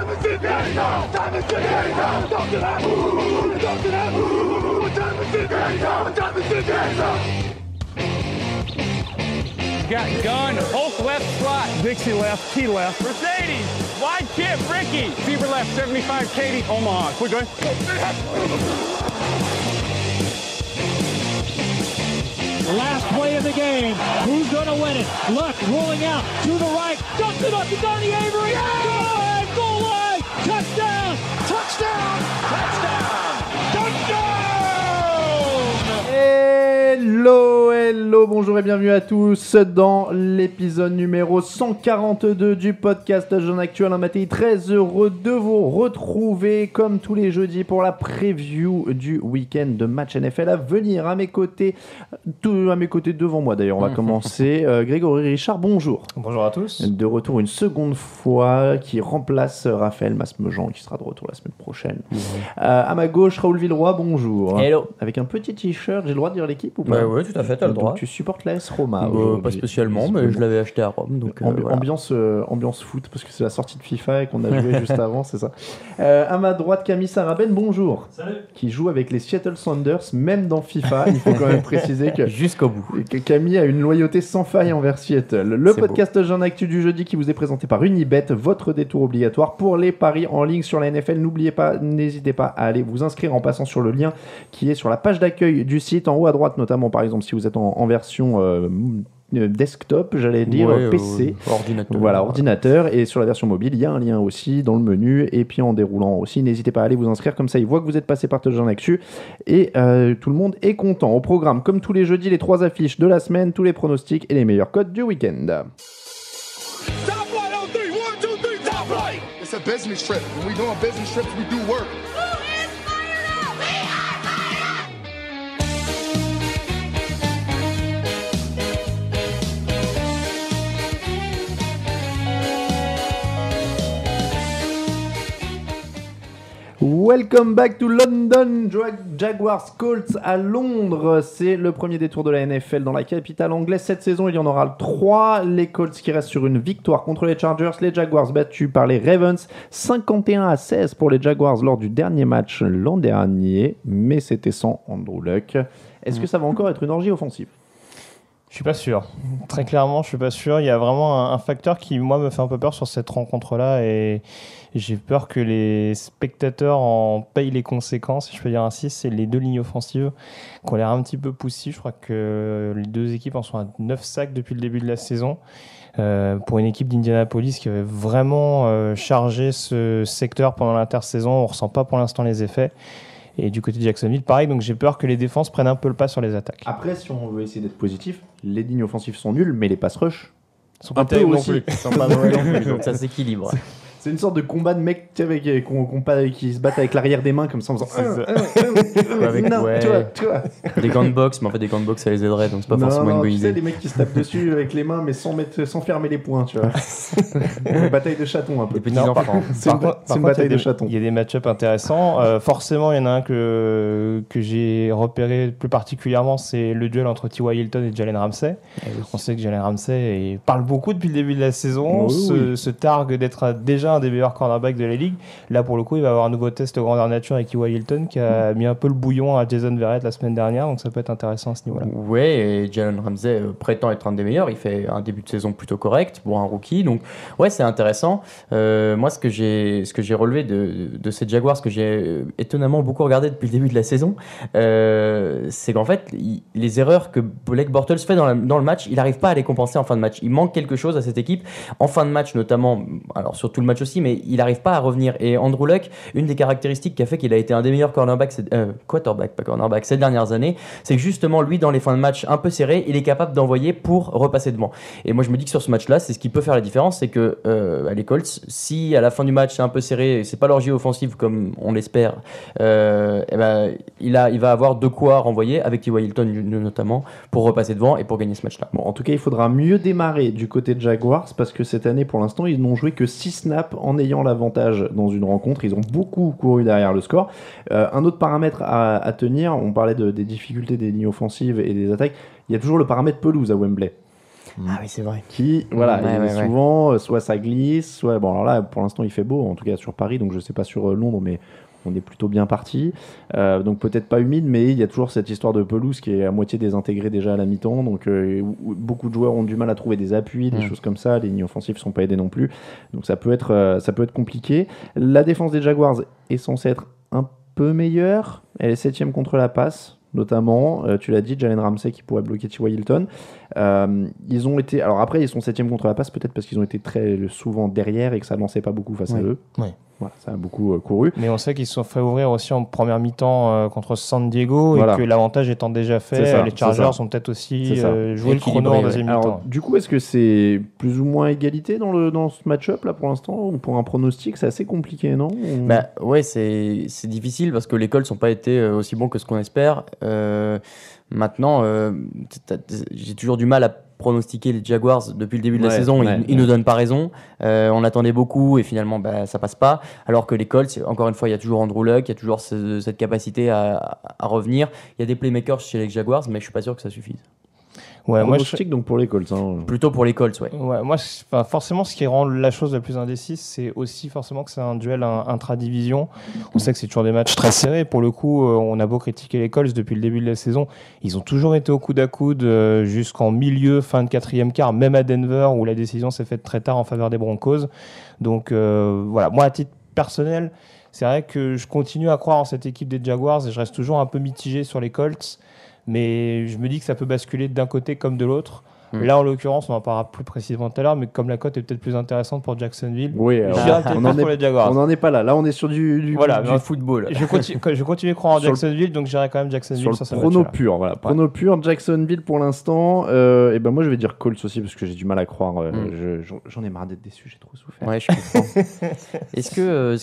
Got gun, Hulk left slot, Dixie left, T left, Mercedes, wide chip, Ricky, Fever left, 75, Katie, Omaha, quick going. Last play of the game, who's gonna win it? Luck rolling out to the right, dumps it up to Donnie Avery, yeah! Goal line, touchdown, touchdown, touchdown, touchdown! Hello, bonjour et bienvenue à tous dans l'épisode numéro 142 du podcast Jeune Actuel en Matéi. Très heureux de vous retrouver comme tous les jeudis pour la preview du week-end de match NFL à venir. À mes côtés devant moi d'ailleurs, on va commencer. Grégory Richard, bonjour. Bonjour à tous. De retour une seconde fois, qui remplace Raphaël Masmejean qui sera de retour la semaine prochaine. À ma gauche, Raoul Villeroy, bonjour. Hello. Avec un petit t-shirt, j'ai le droit de dire l'équipe ou pas? Oui, tout à fait, t'as le droit. Donc, tu supportes l'AS Roma? Pas spécialement, mais je l'avais acheté à Rome. Donc, voilà. Ambiance foot, parce que c'est la sortie de FIFA et qu'on a joué juste avant, c'est ça. À ma droite, Camille Sarabène, bonjour. Salut. Qui joue avec les Seattle Sounders, même dans FIFA. Il faut quand même préciser que jusqu'au bout. Que Camille a une loyauté sans faille envers Seattle. Le podcast Jeune Actu du jeudi qui vous est présenté par Unibet, votre détour obligatoire pour les paris en ligne sur la NFL. N'hésitez pas à aller vous inscrire en passant sur le lien qui est sur la page d'accueil du site, en haut à droite notamment, par exemple si vous êtes en version desktop, j'allais dire, PC, ordinateur. Voilà, ordinateur, et sur la version mobile, il y a un lien aussi dans le menu, et puis en déroulant aussi, n'hésitez pas à aller vous inscrire, comme ça ils voient que vous êtes passé par Touchdown Actu, et tout le monde est content. Au programme, comme tous les jeudis, les 3 affiches de la semaine, tous les pronostics et les meilleurs codes du week-end. Top flight on 3, 1, 2, 3, top flight! It's a business trip. When we doing business trips, we do work. Who is fired up? We are fired up! Welcome back to London. Jaguars Colts à Londres. C'est le premier détour de la NFL dans la capitale anglaise. Cette saison, il y en aura 3. Les Colts qui restent sur une victoire contre les Chargers. Les Jaguars battus par les Ravens. 51-16 pour les Jaguars lors du dernier match l'an dernier. Mais c'était sans Andrew Luck. Est-ce que ça va encore être une orgie offensive ? Je suis pas sûr. Très clairement, je suis pas sûr. Il y a vraiment un facteur qui, moi, me fait un peu peur sur cette rencontre-là, et j'ai peur que les spectateurs en payent les conséquences, si je peux dire ainsi. C'est les deux lignes offensives qui ont l'air un petit peu poussives. Je crois que les deux équipes en sont à 9 sacs depuis le début de la saison. Pour une équipe d'Indianapolis qui avait vraiment chargé ce secteur pendant l'intersaison, on ressent pas pour l'instant les effets. Et du côté de Jacksonville, pareil, donc j'ai peur que les défenses prennent un peu le pas sur les attaques. Après, si on veut essayer d'être positif, les lignes offensives sont nulles, mais les pass rush sont un pas peu non aussi. plus. Ils sont pas mauvais non plus, donc ça s'équilibre. C'est une sorte de combat de mecs qui se battent avec l'arrière des mains comme ça en faisant avec, non, ouais. tu vois. Des gants de boxe, mais en fait des gants de boxe ça les aiderait, donc c'est pas forcément une bonne idée. Tu sais, des mecs qui se tapent dessus avec les mains mais sans fermer les poings, tu vois. Une bataille de chatons un peu. Des petits enfants. C'est une bataille de chatons. Il y a des match-ups intéressants. Forcément, il y en a un que j'ai repéré plus particulièrement, c'est le duel entre T.Y. Hilton et Jalen Ramsey. On sait que Jalen Ramsey parle beaucoup depuis le début de la saison, se targue d'être déjà un des meilleurs cornerbacks de la ligue. Là, pour le coup, il va avoir un nouveau test grandeur nature avec T.Y. Hilton qui a mis un peu le bouillon à Jason Verrett la semaine dernière, donc ça peut être intéressant à ce niveau-là. Ouais, et Jalen Ramsey prétend être un des meilleurs. Il fait un début de saison plutôt correct pour un rookie, donc ouais, c'est intéressant. Moi, ce que j'ai relevé de ces Jaguars, ce que j'ai étonnamment beaucoup regardé depuis le début de la saison, c'est qu'en fait, les erreurs que Blake Bortles fait dans le match, il n'arrive pas à les compenser en fin de match. Il manque quelque chose à cette équipe en fin de match, notamment, alors sur tout le match aussi, mais il n'arrive pas à revenir. Et Andrew Luck, une des caractéristiques qui a fait qu'il a été un des meilleurs quarterback ces dernières années, c'est que justement, lui, dans les fins de match un peu serrés, il est capable d'envoyer pour repasser devant. Et moi, je me dis que sur ce match-là, c'est ce qui peut faire la différence, c'est que les Colts, si à la fin du match c'est un peu serré, et c'est pas l'orgie offensive comme on l'espère, il va avoir de quoi renvoyer avec T.Y. Hilton notamment pour repasser devant et pour gagner ce match-là. Bon, en tout cas, il faudra mieux démarrer du côté de Jaguars parce que cette année, pour l'instant, ils n'ont joué que 6 snaps en ayant l'avantage dans une rencontre. Ils ont beaucoup couru derrière le score. Un autre paramètre à tenir, on parlait des difficultés des lignes offensives et des attaques, il y a toujours le paramètre pelouse à Wembley. Ah oui, c'est vrai. qui, voilà, Ouais, et ouais. souvent, soit ça glisse, soit... Bon, alors là, pour l'instant, il fait beau, en tout cas sur Paris, donc je sais pas sur Londres, mais on est plutôt bien parti. Donc peut-être pas humide, mais il y a toujours cette histoire de pelouse qui est à moitié désintégrée déjà à la mi-temps, donc où beaucoup de joueurs ont du mal à trouver des appuis, des choses comme ça, les lignes offensives sont pas aidées non plus, donc ça peut être compliqué. La défense des Jaguars est censée être un peu meilleure, elle est 7ème contre la passe, notamment, tu l'as dit, Jalen Ramsey qui pourrait bloquer T.Y. Hilton. Ils ont été, alors après ils sont 7ème contre la passe, peut-être parce qu'ils ont été très souvent derrière et que ça lançait pas beaucoup face à eux. Ouais. Voilà, ça a beaucoup couru. Mais on sait qu'ils se sont fait ouvrir aussi en première mi-temps contre San Diego Voilà. et que l'avantage étant déjà C'est fait, ça, les c'est Chargers ça. ont peut-être aussi C'est ça. joué le chrono en Équilibré, deuxième Alors, mi-temps. du coup, est-ce que c'est plus ou moins égalité dans ce match-up là pour l'instant? Ou pour un pronostic, c'est assez compliqué, non? Bah ouais, c'est difficile parce que les Colts n'ont pas été aussi bons que ce qu'on espère. Maintenant, j'ai toujours du mal à pronostiquer les Jaguars depuis le début de la Ouais, saison. ouais, Ils nous donnent pas raison. On attendait beaucoup et finalement, ça passe pas. Alors que les Colts, encore une fois, il y a toujours Andrew Luck, il y a toujours cette capacité à revenir. Il y a des playmakers chez les Jaguars, mais je suis pas sûr que ça suffise. Ouais, moi, Pronostic donc pour les Colts. Hein. Plutôt pour les Colts, ouais. Forcément, ce qui rend la chose la plus indécise, c'est aussi forcément que c'est un duel intra-division. On sait que c'est toujours des matchs très serrés. Pour le coup, on a beau critiquer les Colts depuis le début de la saison, ils ont toujours été au coude à coude jusqu'en milieu, fin de quatrième quart, même à Denver où la décision s'est faite très tard en faveur des Broncos. Donc voilà, moi à titre personnel, c'est vrai que je continue à croire en cette équipe des Jaguars et je reste toujours un peu mitigé sur les Colts. Mais je me dis que ça peut basculer d'un côté comme de l'autre. Là, en l'occurrence, on en parlera plus précisément tout à l'heure, mais comme la cote est peut-être plus intéressante pour Jacksonville, Oui, alors, j'irai peut-être plus pour les Jaguars. on n'en est pas là. Là, on est sur du football. Je continue à croire en Sur le- Jacksonville, donc j'irai quand même Jacksonville sur sur le ce prono match-là. pur. Voilà. Prono pur, Jacksonville pour l'instant. Et ben moi, je vais dire Colts aussi parce que j'ai du mal à croire. J'en ai marre d'être déçu, j'ai trop souffert. Ouais, je comprends. Est-ce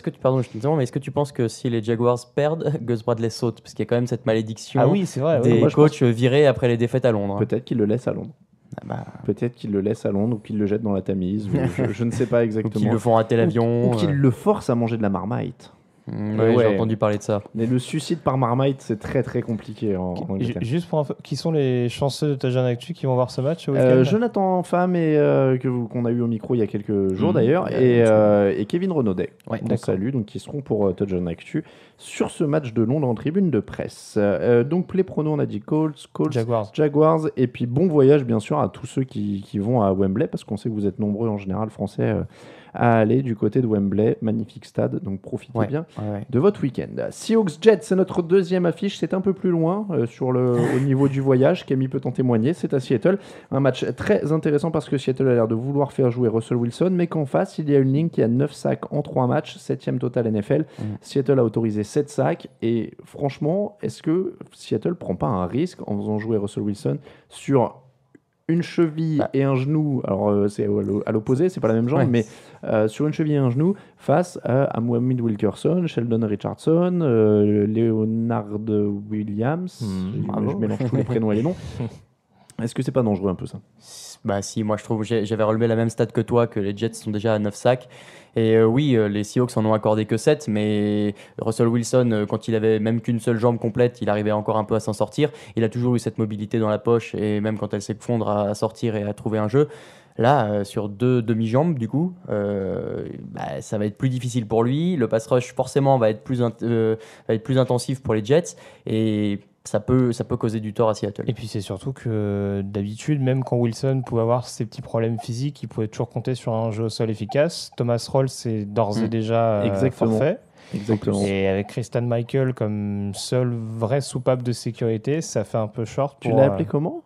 que tu, pardon, je te demande, mais est-ce que tu penses que si les Jaguars perdent, Gus Bradley saute? Parce qu'il y a quand même cette malédiction Ah oui, c'est vrai. des moi, je coachs virés après les défaites à Londres. Peut-être qu'il le laisse à Londres. Ah bah, Peut-être qu'il le laisse à Londres ou qu'il le jette dans la Tamise. Je ne sais pas ou exactement. qu'ils le font rater l'avion. Ou qu'il le force à manger de la marmite. Ouais, Ouais. j'ai entendu parler de ça. Mais le suicide par marmite, c'est très très compliqué en Angleterre. Juste pour info, qui sont les chanceux de ta jeune actu qui vont voir ce match au week-end Jonathan Pham qu'on a eu au micro il y a quelques jours d'ailleurs il y a et Kevin Renaudet qu'on salue, donc qui seront pour Touchdown Actu sur ce match de Londres en tribune de presse. Donc les pronos, on a dit Colts, Jaguars et puis bon voyage bien sûr à tous ceux qui vont à Wembley parce qu'on sait que vous êtes nombreux en général français à aller du côté de Wembley, magnifique stade, donc profitez bien de votre week-end. Seahawks Jets, c'est notre deuxième affiche, c'est un peu plus loin au niveau du voyage, Camille peut en témoigner, c'est à Seattle, un match très intéressant parce que Seattle a l'air de vouloir faire jouer Russell Wilson, mais qu'en face, il y a une ligne qui a 9 sacs en 3 matchs, 7e total NFL, Seattle a autorisé 7 sacs, et franchement, est-ce que Seattle prend pas un risque en faisant jouer Russell Wilson sur une cheville et un genou, alors c'est à l'opposé, c'est pas la même jambe, mais sur une cheville et un genou, face à Mohamed Wilkerson, Sheldon Richardson, Leonard Williams, je mélange tous les prénoms et les noms. Est-ce que c'est pas dangereux un peu ça? Bah si, moi je trouve, j'avais relevé la même stat que toi, que les Jets sont déjà à 9 sacs. Et oui, les Seahawks en ont accordé que 7, mais Russell Wilson, quand il avait même qu'une seule jambe complète, il arrivait encore un peu à s'en sortir. Il a toujours eu cette mobilité dans la poche, et même quand elle s'effondre à sortir et à trouver un jeu. Là, sur 2 demi-jambes, du coup, ça va être plus difficile pour lui. Le pass rush, forcément, va être plus intensif pour les Jets. Et ça peut causer du tort à Seattle. Et puis c'est surtout que d'habitude, même quand Wilson pouvait avoir ses petits problèmes physiques, il pouvait toujours compter sur un jeu au sol efficace. Thomas Rawls est d'ores et déjà forfait. Exactement. Et avec Christian Michael comme seul vrai soupape de sécurité, ça fait un peu short. Tu l'as appelé comment?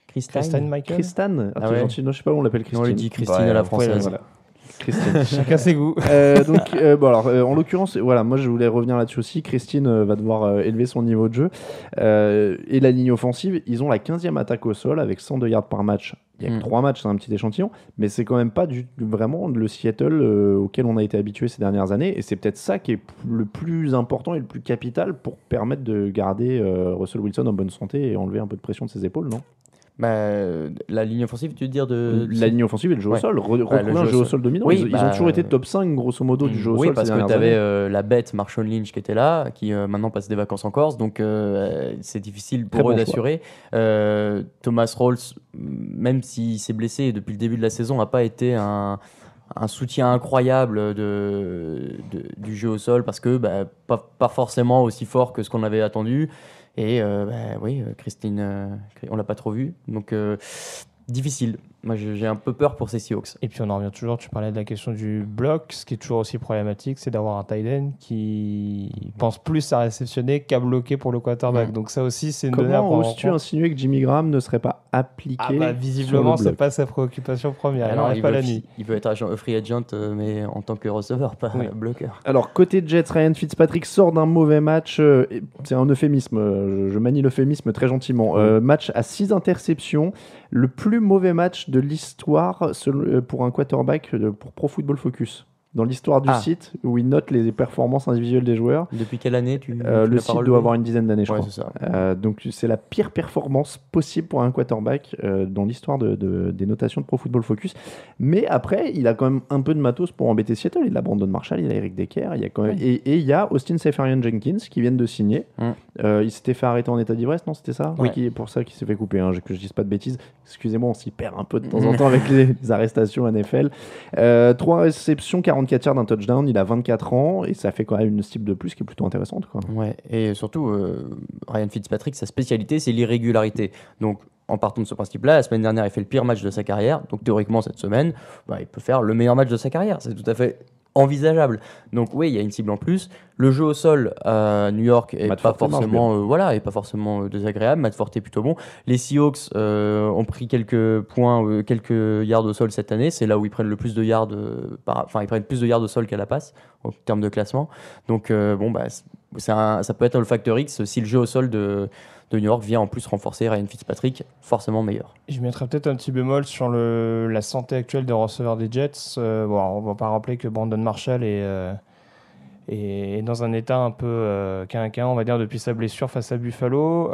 Christian Michael. Christian. Gentil. Non, je sais pas, on l'appelle Christine. On le dit Christine à la française. Voilà. Christine. Chacun ses goûts. En l'occurrence, voilà, moi je voulais revenir là-dessus aussi. Christine va devoir élever son niveau de jeu. Et la ligne offensive, ils ont la 15e attaque au sol avec 102 yards par match. Il y a que 3 matchs, c'est un petit échantillon, mais c'est quand même pas vraiment le Seattle auquel on a été habitué ces dernières années. Et c'est peut-être ça qui est le plus important et le plus capital pour permettre de garder Russell Wilson en bonne santé et enlever un peu de pression de ses épaules, non? La ligne offensive, tu veux dire la ligne offensive et le jeu au sol. Retrouver un jeu au sol dominant. Oui, ils ont toujours été top 5, grosso modo, du jeu au sol. Oui, parce que tu avais la bête Marshawn Lynch qui était là, qui maintenant passe des vacances en Corse, donc c'est difficile pour eux d'assurer. Thomas Rawls, même s'il s'est blessé depuis le début de la saison, n'a pas été un soutien incroyable du jeu au sol parce que pas forcément aussi fort que ce qu'on avait attendu. Et oui, Christine, on l'a pas trop vu. Donc difficile. Moi, j'ai un peu peur pour ces Seahawks. Et puis on en revient toujours, tu parlais de la question du bloc. Ce qui est toujours aussi problématique, c'est d'avoir un tight end qui pense plus à réceptionner qu'à bloquer pour le quarterback. Donc ça aussi, c'est une donnée à prendre en compte. Comment oses-tu insinuer que Jimmy Graham ne serait pas appliqué visiblement, sur le c'est pas sa préoccupation première. Ah non, il pas la nuit. Il veut être free agent, mais en tant que receveur, pas bloqueur. Alors, côté Jets, Ryan Fitzpatrick sort d'un mauvais match. C'est un euphémisme. Je manie l'euphémisme très gentiment. Match à 6 interceptions. Le plus mauvais match de l'histoire pour un quarterback pour Pro Football Focus. Dans l'histoire du site, où ils notent les performances individuelles des joueurs. Depuis quelle année le site doit avoir une dizaine d'années, je crois. C'est ça. Donc, c'est la pire performance possible pour un quarterback dans l'histoire des notations de Pro Football Focus. Mais après, il a quand même un peu de matos pour embêter Seattle. Il a Brandon Marshall, il a Eric Decker. Il y a quand même... et il y a Austin Seferian-Jenkins qui viennent de signer. Il s'était fait arrêter en état d'ivresse, non? C'était ça? Oui. Pour ça qu'il s'est fait couper, que je dise pas de bêtises. Excusez-moi, on s'y perd un peu de temps en temps avec les arrestations NFL. 3 réceptions, 44 yards d'un touchdown. Il a 24 ans et ça fait quand même une cible de plus qui est plutôt intéressante, quoi. Ouais, et surtout, Ryan Fitzpatrick, sa spécialité, c'est l'irrégularité. Donc, en partant de ce principe-là, la semaine dernière, il fait le pire match de sa carrière. Donc, théoriquement, cette semaine, il peut faire le meilleur match de sa carrière. C'est tout à fait envisageable. Donc oui, il y a une cible en plus. Le jeu au sol à New York est pas forcément désagréable. Matt Forte est plutôt bon. Les Seahawks ont pris quelques points, quelques yards au sol cette année. C'est là où ils prennent le plus de yards, ils prennent plus de yards au sol qu'à la passe en termes de classement. Donc ça peut être le facteur X si le jeu au sol de New York vient en plus renforcer Ryan Fitzpatrick, forcément meilleur. Je mettrais peut-être un petit bémol sur la santé actuelle des receveurs des Jets. On va pas rappeler que Brandon Marshall est dans un état un peu quinquin, on va dire, depuis sa blessure face à Buffalo.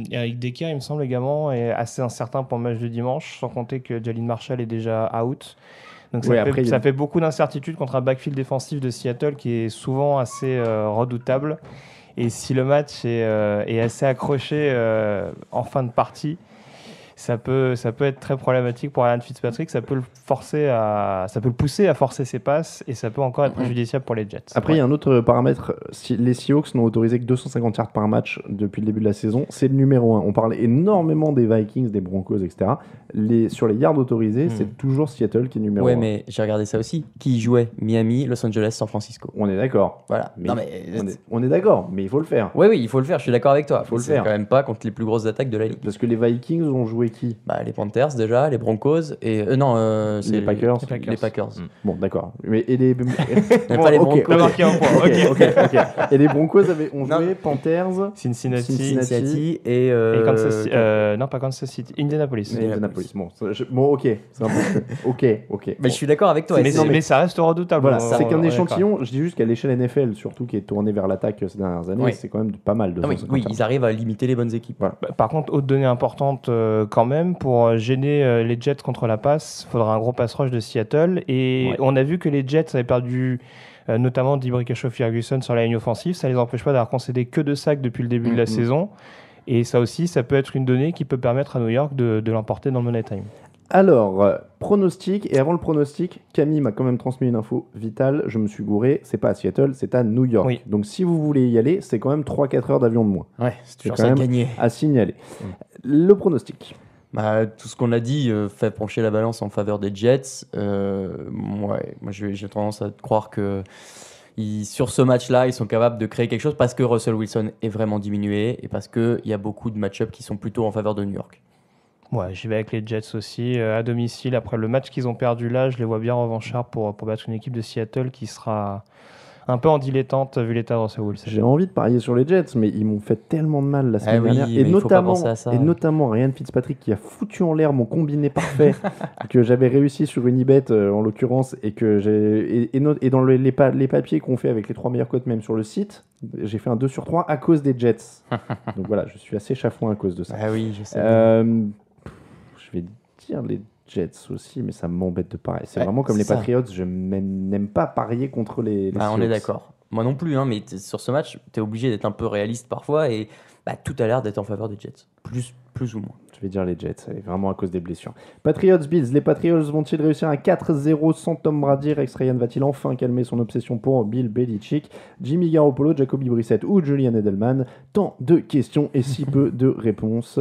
Eric Decker, il me semble également, est assez incertain pour le match de dimanche, sans compter que Jalen Marshall est déjà out. Donc ça fait beaucoup d'incertitudes contre un backfield défensif de Seattle qui est souvent assez redoutable. Et si le match est assez accroché en fin de partie, ça peut être très problématique pour Ryan Fitzpatrick. Ça peut le pousser à forcer ses passes et ça peut encore être préjudiciable pour les Jets. Après, il y a un autre paramètre. Les Seahawks n'ont autorisé que 250 yards par match depuis le début de la saison. C'est le numéro 1. On parle énormément des Vikings, des Broncos, etc. Sur les yards autorisés, c'est toujours Seattle qui est numéro 1. Ouais, mais j'ai regardé ça aussi. Qui jouait Miami, Los Angeles, San Francisco. On est d'accord. Voilà. On est d'accord, mais il faut le faire. Oui, il faut le faire. Je suis d'accord avec toi. Il faut le faire. Quand même pas contre les plus grosses attaques de la ligue. Parce que les Vikings ont joué qui? Les Panthers déjà, les Broncos et c'est les Packers. Les Packers. Bon, d'accord. Et les pas les Broncos. Ok. Et les Broncos ont joué Panthers, Cincinnati et Kansas City. Non, pas Kansas City, Indianapolis. Bon, ok. C'est un peu... ok. Mais je suis d'accord avec toi. Mais ça reste redoutable. Voilà, c'est qu'un échantillon. Je dis juste qu'à l'échelle NFL, surtout qui est tourné vers l'attaque ces dernières années, c'est quand même pas mal. Oui, ils arrivent à limiter les bonnes équipes. Voilà. Par contre, autre donnée importante quand même, pour gêner les Jets contre la passe, il faudra un gros pass rush de Seattle. Et on a vu que les Jets avaient perdu notamment D'Ibrikeshaw Ferguson sur la ligne offensive. Ça ne les empêche pas d'avoir concédé que 2 sacs depuis le début de la saison. Et ça aussi, ça peut être une donnée qui peut permettre à New York de l'emporter dans le Money Time. Alors, pronostic, et avant le pronostic, Camille m'a quand même transmis une info vitale, je me suis gouré, c'est pas à Seattle, c'est à New York. Oui. Donc si vous voulez y aller, c'est quand même 3-4 heures d'avion de moins. Ouais, c'est toujours quand ça même gagner. À signaler. Le pronostic. Tout ce qu'on a dit fait pencher la balance en faveur des Jets. Moi j'ai tendance à croire que sur ce match-là, ils sont capables de créer quelque chose parce que Russell Wilson est vraiment diminué et parce qu'il y a beaucoup de match-ups qui sont plutôt en faveur de New York. Ouais, j'y vais avec les Jets aussi. À domicile, après le match qu'ils ont perdu là, je les vois bien revanchards pour battre une équipe de Seattle qui sera un peu en dilettante vu l'état de Russell Wilson. J'ai envie de parier sur les Jets, mais ils m'ont fait tellement de mal la semaine dernière. Et notamment Ryan Fitzpatrick qui a foutu en l'air mon combiné parfait que j'avais réussi sur Unibet en l'occurrence et que et dans les papiers qu'on fait avec les 3 meilleurs cotes même sur le site, j'ai fait un 2 sur 3 à cause des Jets. Donc voilà, je suis assez chafouin à cause de ça. Ah oui, je sais. Je vais dire les Jets aussi, mais ça m'embête de parier. C'est vraiment comme les Patriots, je n'aime pas parier contre les on est d'accord. Moi non plus, mais sur ce match, tu es obligé d'être un peu réaliste parfois et tout a l'air d'être en faveur des Jets. Plus ou moins. Je vais dire les Jets, c'est vraiment à cause des blessures. Patriots Bills, les Patriots vont-ils réussir un 4-0 sans Tom Brady? Rex Ryan va-t-il enfin calmer son obsession pour Bill Belichick? Jimmy Garoppolo, Jacoby Brissett ou Julian Edelman? Tant de questions et si peu de réponses.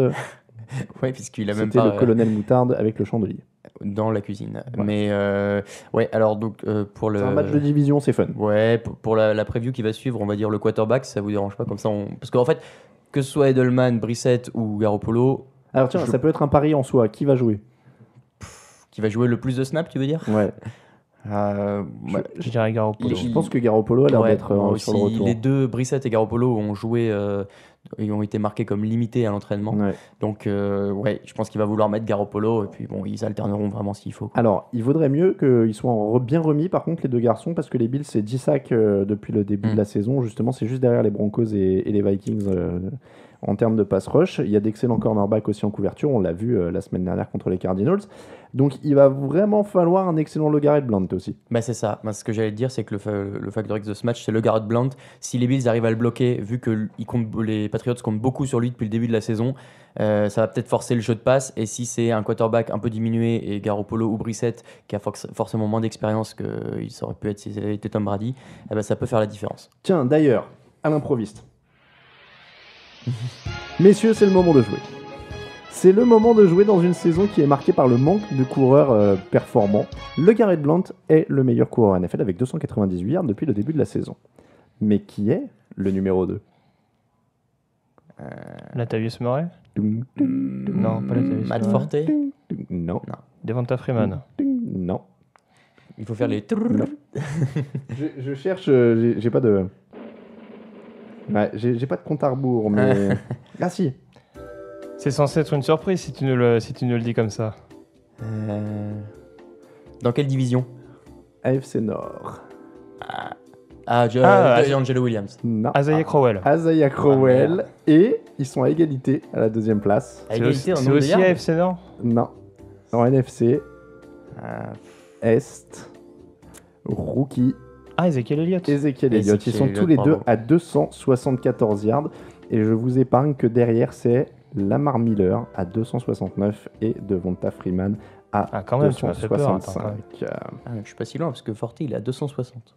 Ouais, puisqu'il a même C'était pas le colonel Moutarde avec le chandelier. dans la cuisine. Ouais. Mais ouais, alors donc pour le C'est un match de division, c'est fun. Ouais, pour la preview qui va suivre, on va dire le quarterback, ça vous dérange pas comme ça parce qu'en fait, que ce soit Edelman, Brissett ou Garoppolo, Alors tiens, ça peut être un pari en soi. Qui va jouer? qui va jouer le plus de snaps, tu veux dire? Ouais. Ouais. Je dirais Garoppolo. Je pense que Garoppolo a l'air Ouais, d'être moi sur le aussi. retour. Les deux, Brissett et Garoppolo, ont joué et ont été marqués comme limités à l'entraînement. Ouais. Donc, ouais, je pense qu'il va vouloir mettre Garoppolo et puis bon, ils alterneront vraiment s'il faut, quoi. Alors, il vaudrait mieux qu'ils soient bien remis, par contre, les deux garçons, parce que les Bills, c'est 10 sacs depuis le début de la saison. Justement, c'est juste derrière les Broncos et les Vikings en termes de pass rush. Il y a d'excellents cornerbacks aussi en couverture. On l'a vu la semaine dernière contre les Cardinals. Donc, il va vraiment falloir un excellent LeGarrette Blount aussi. Bah, c'est ça. Bah, ce que j'allais te dire, c'est que le facteur X de ce match, c'est LeGarrette Blount. Si les Bills arrivent à le bloquer, vu que les Patriots comptent beaucoup sur lui depuis le début de la saison, ça va peut-être forcer le jeu de passe. Et si c'est un quarterback un peu diminué et Garoppolo ou Brissett qui a forcément moins d'expérience qu'il aurait pu être si ça avait été Tom Brady, eh ben, ça peut faire la différence. Tiens, d'ailleurs, à l'improviste. Messieurs, c'est le moment de jouer. C'est le moment de jouer dans une saison qui est marquée par le manque de coureurs performants. LeGarrette Blount est le meilleur coureur NFL avec 298 yards depuis le début de la saison. Mais qui est le numéro 2? Latavius Murray? Non, pas Latavius Matt Murray. Forte, Non. Devonta Freeman. Non. il faut faire les... Non. Je cherche, j'ai pas de... Ouais, j'ai pas de compte à rebours, mais... Ah si. C'est censé être une surprise si tu nous le dis comme ça. Dans quelle division? AFC Nord. Angelo Williams. Non. Isaiah Crowell. Isaiah Crowell. Et ils sont à égalité à la deuxième place. À C'est égalité en c'est nombre de aussi yards. AFC Nord? Non. En NFC, Ah, Est, rookie, Ah, Ezekiel Elliott. Ezekiel Elliott. Ils Ezekiel sont Elliott, tous les deux bravo. à 274 yards. Et je vous épargne que derrière, c'est Lamar Miller à 269 et Devonta Freeman à Ah, quand même, tu m'as fait peur. Attends, 265. je suis pas si loin parce que Forte il est à 260.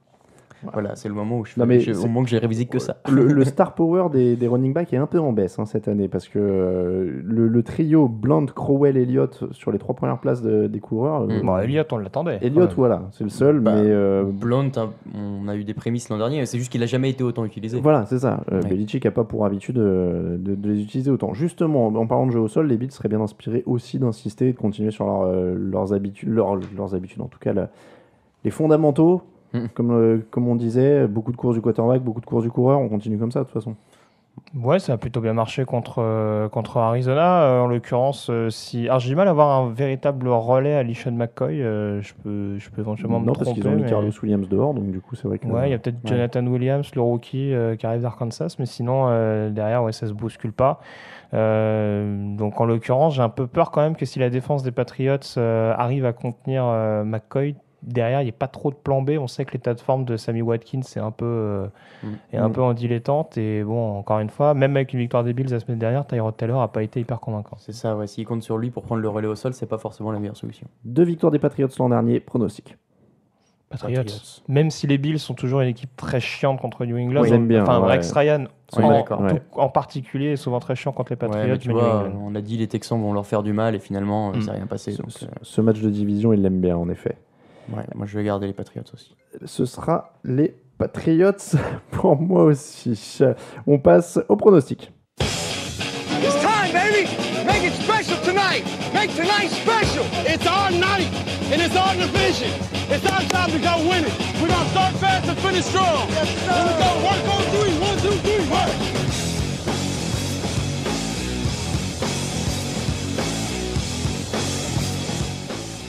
Voilà, c'est le moment où Non, mais au moment que j'ai révisé que ça. Le star power des running backs est un peu en baisse cette année parce que le trio Blount, Crowell, Elliott sur les 3 premières places des coureurs. Bon, Elliott, on l'attendait. Elliott, Ouais. voilà, c'est le seul, Bah, mais Blount, hein, on a eu des prémices l'an dernier, c'est juste qu'il a jamais été autant utilisé. voilà, c'est ça. Ouais. Belichick n'a pas pour habitude de les utiliser autant. Justement, en parlant de jeu au sol, les Bills seraient bien inspirés aussi d'insister et de continuer sur leurs habitudes, leurs habitudes, en tout cas les fondamentaux. Comme on disait, beaucoup de courses du quarterback, beaucoup de courses du coureur, on continue comme ça de toute façon. Ouais, ça a plutôt bien marché contre Arizona. En l'occurrence, si... Alors, j'ai du mal à avoir un véritable relais à LeSean McCoy. Je peux éventuellement me Non, tromper. parce qu'ils ont mis mais- Carlos Williams dehors, donc du coup c'est vrai que... Ouais, il y a peut-être Jonathan Williams, le rookie, qui arrive d'Arkansas, mais sinon, derrière, ouais, ça se bouscule pas. Donc, en l'occurrence, j'ai un peu peur quand même que si la défense des Patriots arrive à contenir McCoy, derrière, il n'y a pas trop de plan B. On sait que l'état de forme de Sammy Watkins est un peu en dilettante. Et bon, encore une fois, même avec une victoire des Bills la semaine dernière, Tyrod Taylor n'a pas été hyper convaincant. C'est ça, ouais. S'il compte sur lui pour prendre le relais au sol, c'est pas forcément la meilleure solution. 2 victoires des Patriots l'an dernier, pronostic. Patriots. Même si les Bills sont toujours une équipe très chiante contre New England. Oui, j'aime bien, Enfin, ouais. Rex Ryan, Oui, d'accord. Ouais. en particulier, est souvent très chiant contre les Ouais, Patriots. mais tu mais New vois, England. on a dit les Texans vont leur faire du mal et finalement, ça n'a rien passé. Donc, Ce match de division, il l'aime bien en effet. ouais, moi je vais garder les Patriots aussi. Ce sera les Patriots pour moi aussi. On passe au pronostic. It's time, baby. Make it special tonight. Make tonight special. It's our night, and it's our division. It's our time to go win it. We're gonna start fast and finish strong. Yes, sir. Here we go. 1, 2, 3. 1, 2, 3. Work.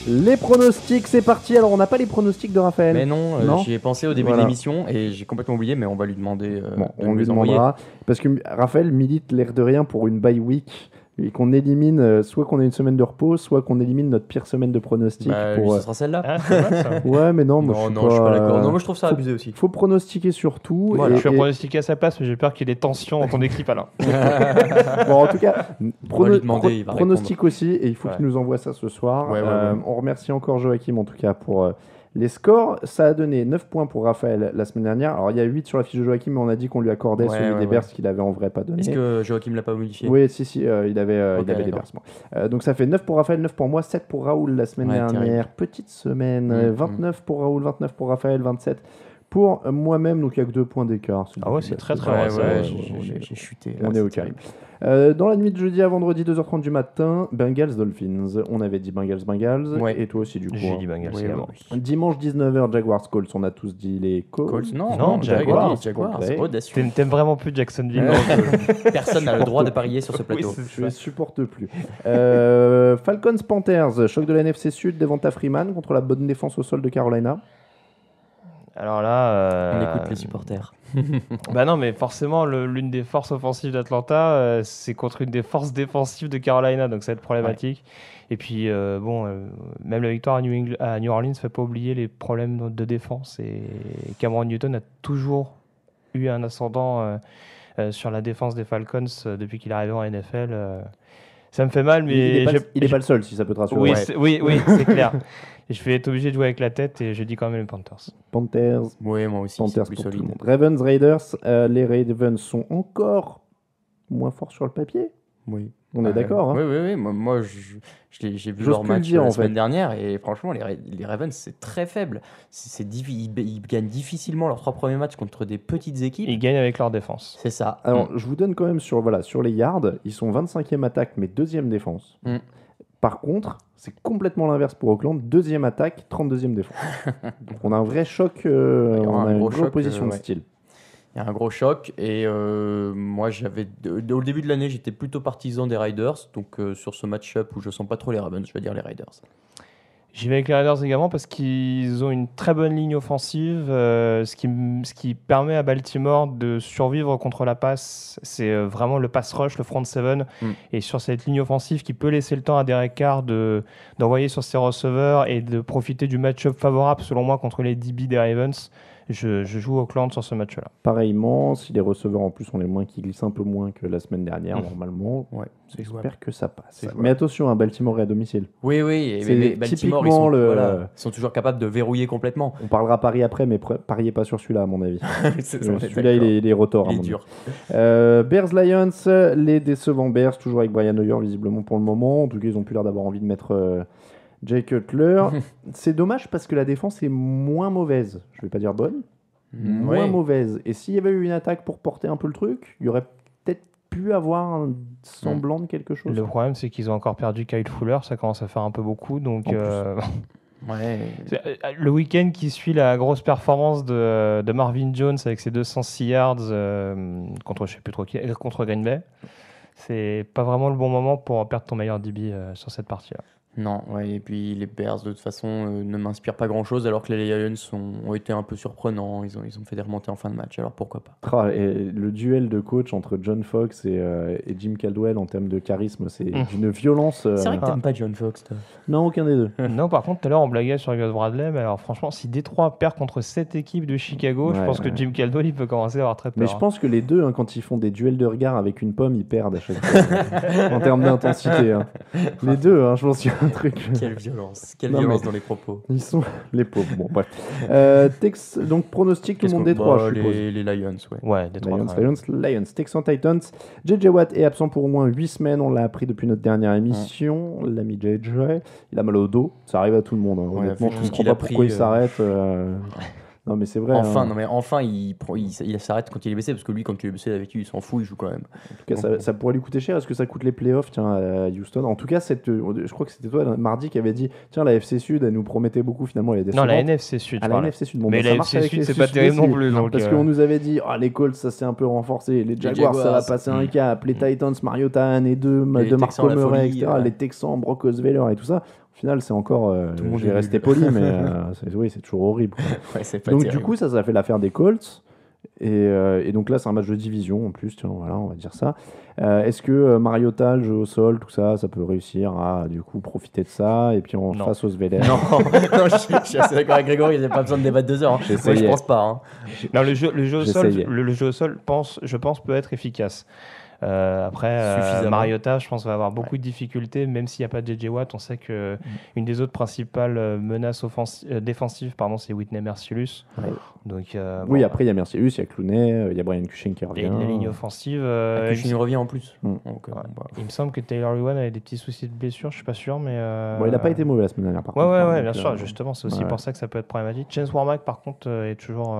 Les pronostics, c'est parti. Alors, on n'a pas les pronostics de Raphaël. Mais non, Non. j'y ai pensé au début Voilà. de l'émission et j'ai complètement oublié, mais on va lui demander Bon, de on nous lui les envoyer. demandera. Parce que Raphaël milite l'air de rien pour une bye week Et qu'on élimine, soit qu'on ait une semaine de repos, soit qu'on élimine notre pire semaine de pronostic. Lui, ce sera celle-là. Ah, c'est pas mal, ça. Ouais, mais non, moi Non, je suis pas d'accord. Non, moi je trouve ça faut- abusé aussi. faut pronostiquer sur tout. Voilà. Je suis pronostiqué à sa place, mais j'ai peur qu'il y ait des tensions dans ton équipe, Alain. Bon, en tout cas, On va lui demander, il va pronostic aussi, et il faut Ouais. qu'il nous envoie ça ce soir. Ouais. On remercie encore Joachim, en tout cas, pour les scores. Ça a donné 9 points pour Raphaël la semaine dernière. Alors, il y a 8 sur la fiche de Joachim, mais on a dit qu'on lui accordait Ouais, celui ouais, des ouais. Bears qu'il avait en vrai pas donné. Est-ce que Joachim l'a pas modifié? Oui, si, il avait, il Ok, avait des d'accord. versements. Donc ça fait 9 pour Raphaël, 9 pour moi, 7 pour Raoul la semaine Ouais, dernière. terrible. Petite semaine. 29 pour Raoul, 29 pour Raphaël, 27 pour moi-même. Donc il n'y a que 2 points d'écart. Ah ouais, c'est très, très Ouais, vrai, ouais, ça. j'ai chuté. On là, est au c'est carré. terrible. Dans la nuit de jeudi à vendredi, 2h30 du matin, Bengals Dolphins. On avait dit Bengals. Ouais. Et toi aussi, du coup. J'ai hein. dit Bengals Oui, également. oui. Dimanche 19h, Jaguars Colts. On a tous dit les Colts. Colts, non, Non, Jaguars. Jaguars. Audacieux. T'aimes vraiment plus Jacksonville Personne n'a le droit de parier sur ce plateau. Je ne supporte plus. Falcons Panthers, choc de la NFC Sud, Devonta Freeman contre la bonne défense au sol de Carolina. Alors là, On écoute les supporters. bah non, mais forcément, l'une des forces offensives d'Atlanta, c'est contre une des forces défensives de Carolina, donc ça va être problématique. Et puis, même la victoire à New Orleans ne fait pas oublier les problèmes de défense. Et Cameron Newton a toujours eu un ascendant sur la défense des Falcons depuis qu'il est arrivé en NFL. Ça me fait mal, mais il n'est pas le seul, si ça peut te rassurer. Oui, Ouais. oui, c'est clair. Et je vais être obligé de jouer avec la tête et je dis quand même les Panthers. Panthers, Oui, moi aussi, c'est Panthers plus pour tout le solide. monde. Ravens Raiders, les Ravens sont encore moins forts sur le papier. Oui. On est d'accord. Hein. Oui. Moi, j'ai vu J'ose leur plus le match dire, la en semaine fait. dernière et franchement, les Ravens, c'est très faible. Ils gagnent difficilement leurs 3 premiers matchs contre des petites équipes. Ils gagnent avec leur défense. C'est ça. Alors, je vous donne quand même sur les yards. Ils sont 25e attaque, mais 2e défense. Mm. Par contre, c'est complètement l'inverse pour Auckland. 2e attaque, 32e défense. Donc, on a un vrai choc. y aura On a un une gros vraie choc, opposition de ouais. style. Il y a un gros choc et moi, au début de l'année, j'étais plutôt partisan des Riders. Donc, sur ce match-up où je sens pas trop les Ravens, je vais dire les Riders. J'y vais avec les Raiders également parce qu'ils ont une très bonne ligne offensive, ce qui permet à Baltimore de survivre contre la passe. C'est vraiment le pass rush, le front seven. Et sur cette ligne offensive qui peut laisser le temps à Derek Carr d'envoyer sur ses receveurs et de profiter du match-up favorable, selon moi, contre les DB des Ravens. Je joue Auckland sur ce match-là. Pareillement, si les receveurs en plus on les moins qui glissent un peu moins que la semaine dernière, normalement, Ouais, c'est jouable. j'espère que ça passe. C'est jouable. Mais attention, Baltimore est à domicile. Oui, C'est mais Baltimore, typiquement ils sont toujours capables de verrouiller complètement. On parlera Paris après, mais pariez pas sur celui-là, à mon avis. C'est ça, on est Celui-là, d'accord. il est rotor. à Il est mon dur. avis. Bears-Lions, les décevants Bears, toujours avec Brian Hoyer, visiblement pour le moment. En tout cas, ils ont plus l'air d'avoir envie de mettre Jay Cutler. C'est dommage parce que la défense est moins mauvaise. Je vais pas dire bonne, moins Ouais. mauvaise. Et s'il y avait eu une attaque pour porter un peu le truc, il y aurait peut-être pu avoir un semblant de quelque chose. Le problème, c'est qu'ils ont encore perdu Kyle Fuller. Ça commence à faire un peu beaucoup. Donc, En plus. Ouais. le week-end qui suit la grosse performance de Marvin Jones avec ses 206 yards contre, je sais plus trop qui, contre Green Bay, c'est pas vraiment le bon moment pour perdre ton meilleur DB sur cette partie-là. Non, ouais, et puis les Bears de toute façon ne m'inspirent pas grand-chose alors que les Lions ont été un peu surprenants, ils ont fait des remontées en fin de match, alors pourquoi pas. Et le duel de coach entre John Fox et Jim Caldwell en termes de charisme, c'est d'une violence. C'est vrai que t'aimes pas John Fox, toi. Non, aucun des deux. Non, par contre, tout à l'heure, on blaguait sur Gus Bradley, mais alors franchement, si Détroit perd contre cette équipe de Chicago, je Ouais, pense que Jim Caldwell, il peut commencer à avoir très peur. Mais je pense que les deux, hein, quand ils font des duels de regard avec une pomme, ils perdent à chaque fois. En termes d'intensité. Hein. Les deux, hein, je pense qu'il y a un truc. Quelle Non, violence mais- dans les propos. Ils sont les pauvres. Bon, bref. Donc, pronostic, tout le monde Détroit, je suppose. les Lions, ouais. Ouais, Détroit. Lions, Texans, Titans. JJ Watt est absent pour au moins 8 semaines. On l'a appris depuis notre dernière émission. L'ami JJ, il a mal au dos. Ça arrive à tout le monde. Hein. Ouais, Honnêtement, vu je tout ce comprends qu'il pas a pourquoi il pris, s'arrête. Non, mais c'est vrai. Enfin, hein. non mais enfin, il s'arrête quand il est blessé parce que lui, quand il est blessé d'habitude, il s'en fout, il joue quand même. En tout cas, ça pourrait lui coûter cher. Est-ce que ça coûte les playoffs, tiens, à Houston? En tout cas, je crois que c'était toi, mardi, qui avait dit, tiens, la FC Sud, elle nous promettait beaucoup, finalement, elle est Non, la décevante. NFC Sud. Ah, je la parlais. NFC Sud. Bon, Mais bah, la ça marche NFC avec Sud, les c'est pas Sud terrible aussi. non plus. Donc, Parce qu'on nous avait dit, les Colts, ça s'est un peu renforcé. Les Jaguars, ça va Jaguars. passer un cap. Les Titans, Mariota et de Les Marco Texans, la Murray, folie, etc. ouais. Les Texans, Brock Osweiler et tout ça. Au final, c'est encore. Tout le monde Je vais est rester nul. poli, mais oui, c'est toujours horrible. Quoi. Ouais, c'est pas Donc, terrible. du coup, ça fait l'affaire des Colts. Et donc là, c'est un match de division en plus, tiens, voilà, on va dire ça. Est-ce que Mariota, le jeu au sol, tout ça, ça peut réussir à du coup profiter de ça et puis on Non. face aux Zverev? Non, non, je suis assez d'accord avec Grégory, il n'y a pas besoin de débattre 2 heures. Hein. Moi, je pense pas. Hein. Non, le jeu au sol, J'essayais. le jeu au sol, je pense, peut être efficace. Après, Suffisamment. Mariota, je pense, va avoir beaucoup de difficultés, même s'il n'y a pas de JJ Watt. On sait que une des autres principales menaces défensives, c'est Whitney Mercilus. Ouais. Donc, Oui, bon, après il y a Mercius, il y a Clooney, il y a Brian Cushing qui il revient. y a la ligne offensive. Cushing revient en plus. Mm. Donc, Ouais. bah, Il me semble que Taylor Lewan avait des petits soucis de blessure, je suis pas sûr, mais. Bon, il n'a pas été mauvais la semaine dernière par contre. Ouais, hein, bien donc, sûr, justement, c'est aussi ouais. pour ça que ça peut être problématique. James Warmack, par contre, est toujours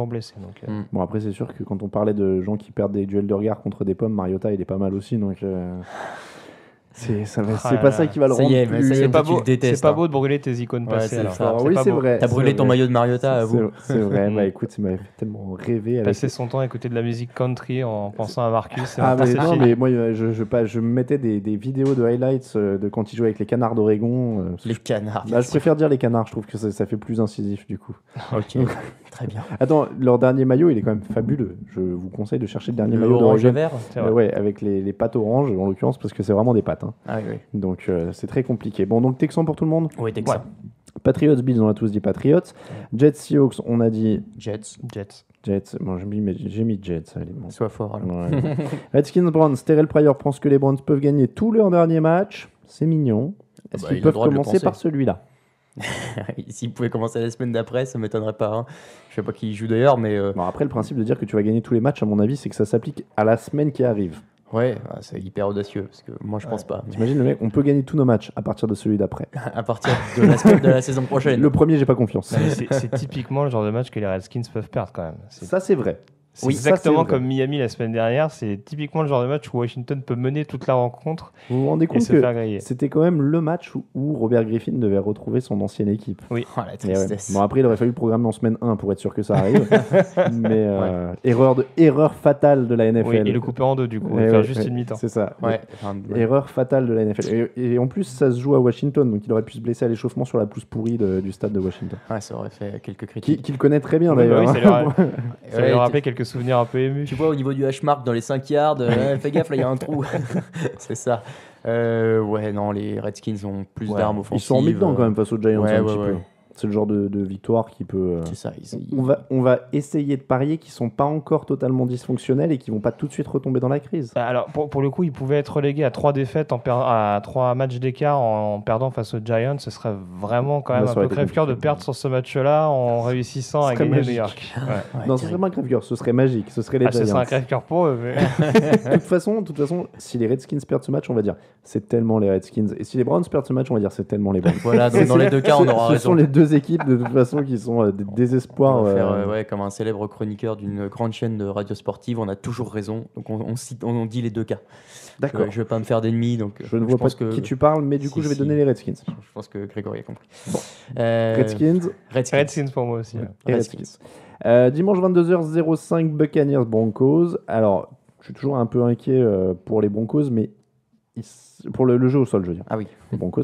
blessé. Donc, Bon, après, c'est sûr que quand on parlait de gens qui perdent des duels de regard contre des pommes, Mariota, il est pas mal aussi. Donc, c'est là pas ça là. qui va le Ça rendre y est, plus... mais ça y est, c'est pas tu le beau, détestes, c'est pas hein. beau de brûler tes icônes Ouais, passées. c'est là. ça. Alors, C'est oui, pas c'est beau. vrai. T'as brûlé ton vrai. maillot de Mariota, à vous. C'est vrai. Mm. Bah écoute, ça m'avait fait tellement rêver avec... Passer son temps à écouter de la musique country en pensant à Marcus. c'est Ah, mais fantastique. non, mais moi, je me mettais des vidéos de highlights de quand il jouait avec les Canards d'Oregon. Les canards. Bah, je préfère dire les Canards, je trouve que ça fait plus incisif du coup. Ok, très bien. Attends, leur dernier maillot, il est quand même fabuleux. Je vous conseille de chercher le dernier Le maillot orange d'Oregon. vert. C'est vrai. Ouais, avec les pattes oranges en l'occurrence, parce que c'est vraiment des pattes. Hein. Ah oui, Donc c'est très compliqué. Bon, donc Texan pour tout le monde. oui. Texan. Patriots, Bills, on a tous dit Patriots. Jets, Seahawks, on a dit Jets. Jets. Bon, j'ai mis Jets. Allez, bon. Sois fort. Alors. Ouais. Redskins, Browns, Terrell Pryor pense que les Browns peuvent gagner tous leurs derniers matchs. C'est mignon. Est-ce bah, qu'ils il a le peuvent droit de le commencer penser. par celui-là? S'ils pouvaient commencer la semaine d'après, ça m'étonnerait pas. Hein. Je sais pas qui y joue d'ailleurs, mais Bon, après, le principe de dire que tu vas gagner tous les matchs, à mon avis, c'est que ça s'applique à la semaine qui arrive. ouais, c'est hyper audacieux parce que moi je pense pas. T'imagines le mec, on peut gagner tous nos matchs à partir de celui d'après. À partir de la semaine de la saison prochaine. Le premier, j'ai pas confiance. Non, mais c'est typiquement le genre de match que les Redskins peuvent perdre quand même. Ça, c'est vrai. C'est Oui, ça, exactement c'est vrai. comme Miami la semaine dernière. C'est typiquement le genre de match où Washington peut mener toute la rencontre Vous vous rendez et compte se que faire griller. c'était quand même le match où Robert Griffin devait retrouver son ancienne équipe. Oh, la Et ouais. tristesse. Bon, après, il aurait fallu le programmer en semaine 1 pour être sûr que ça arrive. Mais erreur fatale de la NFL. Oui, et le couper en deux du coup. Eh Faire ouais, juste ouais, une mi-temps. C'est ça. Ouais, enfin, ouais. Erreur fatale de la NFL. Et en plus, ça se joue à Washington, donc il aurait pu se blesser à l'échauffement sur la pelouse pourrie du stade de Washington. Ouais, ça aurait fait quelques critiques. Qu'il connaît très bien Oui, bah d'ailleurs. oui, ça lui ça Ouais, lui rappelait quelques souvenirs un peu émus. Tu vois, au niveau du H-mark dans les 5 yards, fais gaffe, là, il y a un trou. C'est ça. Ouais, non, les Redskins ont plus Ouais. d'armes Ils offensives. sont mis dedans quand même face aux Giants Ouais, un ouais, petit ouais. peu. C'est le genre de victoire qui peut... C'est ça. On va essayer de parier qu'ils sont pas encore totalement dysfonctionnels et qu'ils vont pas tout de suite retomber dans la crise. Alors, pour le coup, ils pouvaient être relégués à 3 défaites, à 3 matchs d'écart en perdant face aux Giants. Ce serait vraiment quand même Là, un ça aurait peu été crève-cœur de compliqué. perdre sur ce match-là en réussissant Ce à serait gagner magique. New York. Ouais. Non, ce serait pas un crève-cœur, ce serait magique. Ce serait les Ce serait Giants. un crève-cœur pour eux. Mais... De toute façon, si les Redskins perdent ce match, on va dire c'est tellement les Redskins. Et si les Browns perdent ce match, on va dire c'est tellement les Browns. Voilà, donc dans les deux cas, on aura Ce raison. sont les deux équipes de toute façon qui sont des désespoirs. On va faire, ouais, comme un célèbre chroniqueur d'une grande chaîne de radio sportive, on a toujours raison. Donc on dit les deux cas. D'accord. Je vais pas me faire d'ennemis. Donc Je ne vois pas pense de qui tu parles, mais du coup, Si, je vais si. donner les Redskins. Je pense que Grégory a compris. Bon. Redskins. Redskins pour moi aussi. Ouais. Et Redskins. Dimanche 22h05, Buccaneers Broncos. Alors, je suis toujours un peu inquiet pour les Broncos, mais pour le jeu au sol, je veux dire. Ah oui. Les Broncos.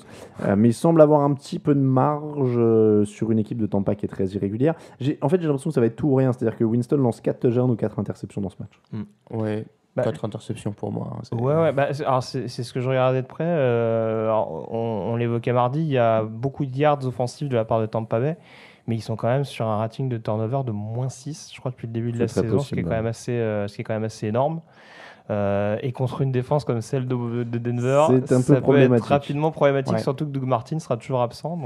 Mais il semble avoir un petit peu de marge sur une équipe de Tampa qui est très irrégulière. En fait, j'ai l'impression que ça va être tout ou rien. C'est-à-dire que Winston lance 4 touchdowns ou 4 interceptions dans ce match. Ouais. Bah, 4 interceptions pour moi. Hein, c'est- Ouais, bah, alors c'est ce que je regardais de près. Alors, on l'évoquait mardi, il y a beaucoup de yards offensifs de la part de Tampa Bay, mais ils sont quand même sur un rating de turnover de -6, je crois, depuis le début de la C'est très saison, possible, ce qui est quand même assez énorme. Et contre une défense comme celle de Denver, C'est un peu ça peut problématique. être rapidement problématique, Ouais. surtout que Doug Martin sera toujours absent.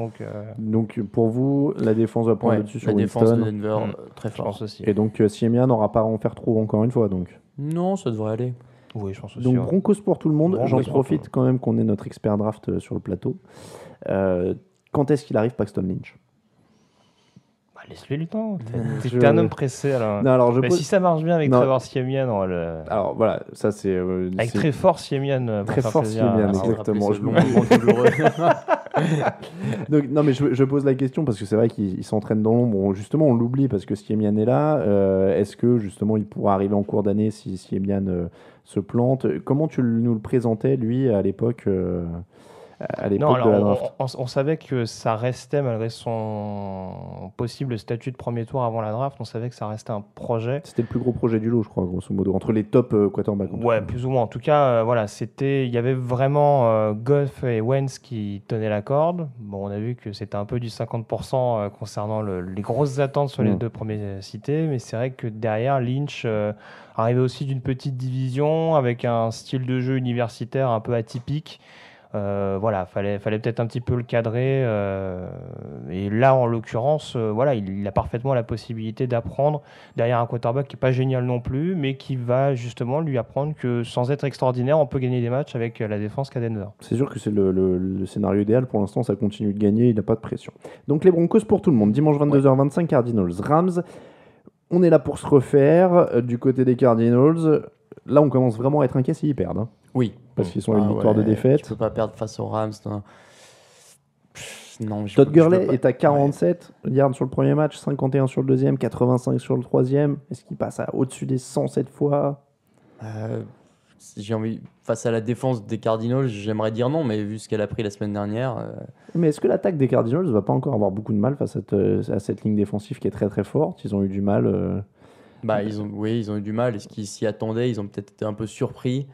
Donc, pour vous, la défense va prendre Ouais, le dessus la sur défense Winston. de Denver, très Je fort. pense aussi. Et donc, Siemian n'aura pas à en faire trop encore une fois. Donc, Non, ça devrait aller. Oui, je pense aussi. donc ouais. Broncos pour tout le monde. Broncos J'en pour tout le profite monde. quand même qu'on ait notre expert draft sur le plateau. Quand est-ce qu'il arrive, Paxton Lynch? Bah, laisse-lui le temps. Je- T'es un homme pressé. Alors. Non, alors je Mais pose- si ça marche bien avec Non. Trevor Siemian, on va le... Alors voilà, ça c'est. avec c'est- très fort Siemian. pour Très faire fort plaisir Siemian, à- Ah, on va exactement. rappeler ce Je- long moment douloureux. Donc, non, mais je pose la question parce que c'est vrai qu'il s'entraîne dans l'ombre. Justement, on l'oublie parce que Siemian est là. Est-ce que justement il pourra arriver en cours d'année si Siemian se plante? Comment tu nous le présentais, lui, à l'époque à l'époque Non, de la alors draft. on savait que ça restait, malgré son possible statut de premier tour avant la draft, on savait que ça restait un projet. C'était le plus gros projet du lot, je crois, grosso modo, entre les top quarterbacks. en tout Ouais, cas. plus ou moins. En tout cas, voilà, il y avait vraiment Goff et Wentz qui tenaient la corde. Bon, on a vu que c'était un peu du 50% concernant les grosses attentes sur les deux premiers cités, mais c'est vrai que derrière, Lynch arrivait aussi d'une petite division avec un style de jeu universitaire un peu atypique. Voilà, fallait peut-être un petit peu le cadrer. Et là, en l'occurrence, voilà, il a parfaitement la possibilité d'apprendre derrière un quarterback qui n'est pas génial non plus, mais qui va justement lui apprendre que sans être extraordinaire, on peut gagner des matchs avec la défense qu'a Denver. C'est sûr que c'est le scénario idéal. Pour l'instant, ça continue de gagner. Il n'a pas de pression. Donc, les Broncos pour tout le monde. Dimanche 22h25, Cardinals, Rams. On est là pour se refaire. Du côté des Cardinals, là, on commence vraiment à être inquiet s'ils perdent. Hein. Oui. Parce qu'ils sont à une victoire de défaite. Tu peux pas perdre face aux Rams. Non, Todd Gurley est à 47 yards sur le premier match, 51 sur le deuxième, 85 sur le troisième. Est-ce qu'il passe au-dessus des 100 cette fois? J'ai envie, face à la défense des Cardinals, j'aimerais dire non, mais vu ce qu'elle a pris la semaine dernière. Mais est-ce que l'attaque des Cardinals ne va pas encore avoir beaucoup de mal face à cette ligne défensive qui est très très forte? Ils ont eu du mal. Ils ont eu du mal. Est-ce qu'ils s'y attendaient? Ils ont peut-être été un peu surpris.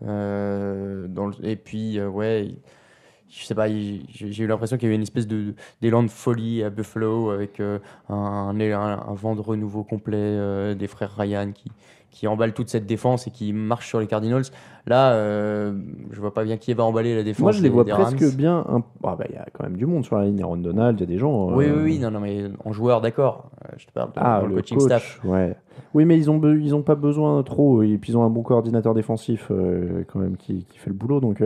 Et puis, je sais pas, j'ai eu l'impression qu'il y avait une espèce d'élan de folie à Buffalo avec un vent de renouveau complet des frères Ryan qui emballent toute cette défense et qui marchent sur les Cardinals. Là, je vois pas bien qui va emballer la défense. Moi, je les vois des presque Rams. bien. Il y a quand même du monde sur la ligne. Il y a Ron Donald, il y a des gens. Oui, non, mais en joueur, d'accord. Je te parle dans le coaching coach, staff. Ouais. Oui, mais ils ont pas besoin trop. Et puis ils ont un bon coordinateur défensif quand même qui fait le boulot. Donc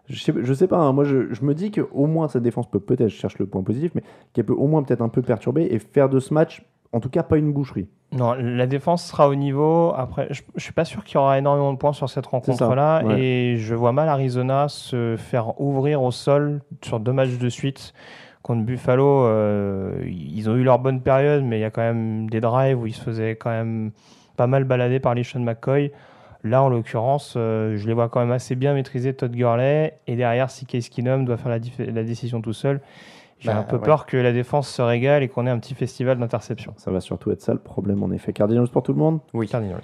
je sais pas. Hein, moi, je me dis qu'au moins cette défense peut peut-être, je cherche le point positif, mais qu'elle peut au moins peut-être un peu perturber et faire de ce match, en tout cas, pas une boucherie. Non, la défense sera au niveau. Après, je suis pas sûr qu'il y aura énormément de points sur cette rencontre-là. ouais. Et je vois mal Arizona se faire ouvrir au sol sur 2 matchs de suite. Contre Buffalo, ils ont eu leur bonne période, mais il y a quand même des drives où ils se faisaient quand même pas mal balader par LeSean McCoy. Là, en l'occurrence, je les vois quand même assez bien maîtriser Todd Gurley. Et derrière, si Case Keenum doit faire la décision tout seul, j'ai un peu peur que la défense se régale et qu'on ait un petit festival d'interception. Ça va surtout être ça le problème, en effet. Cardinals pour tout le monde? Oui. Cardinals.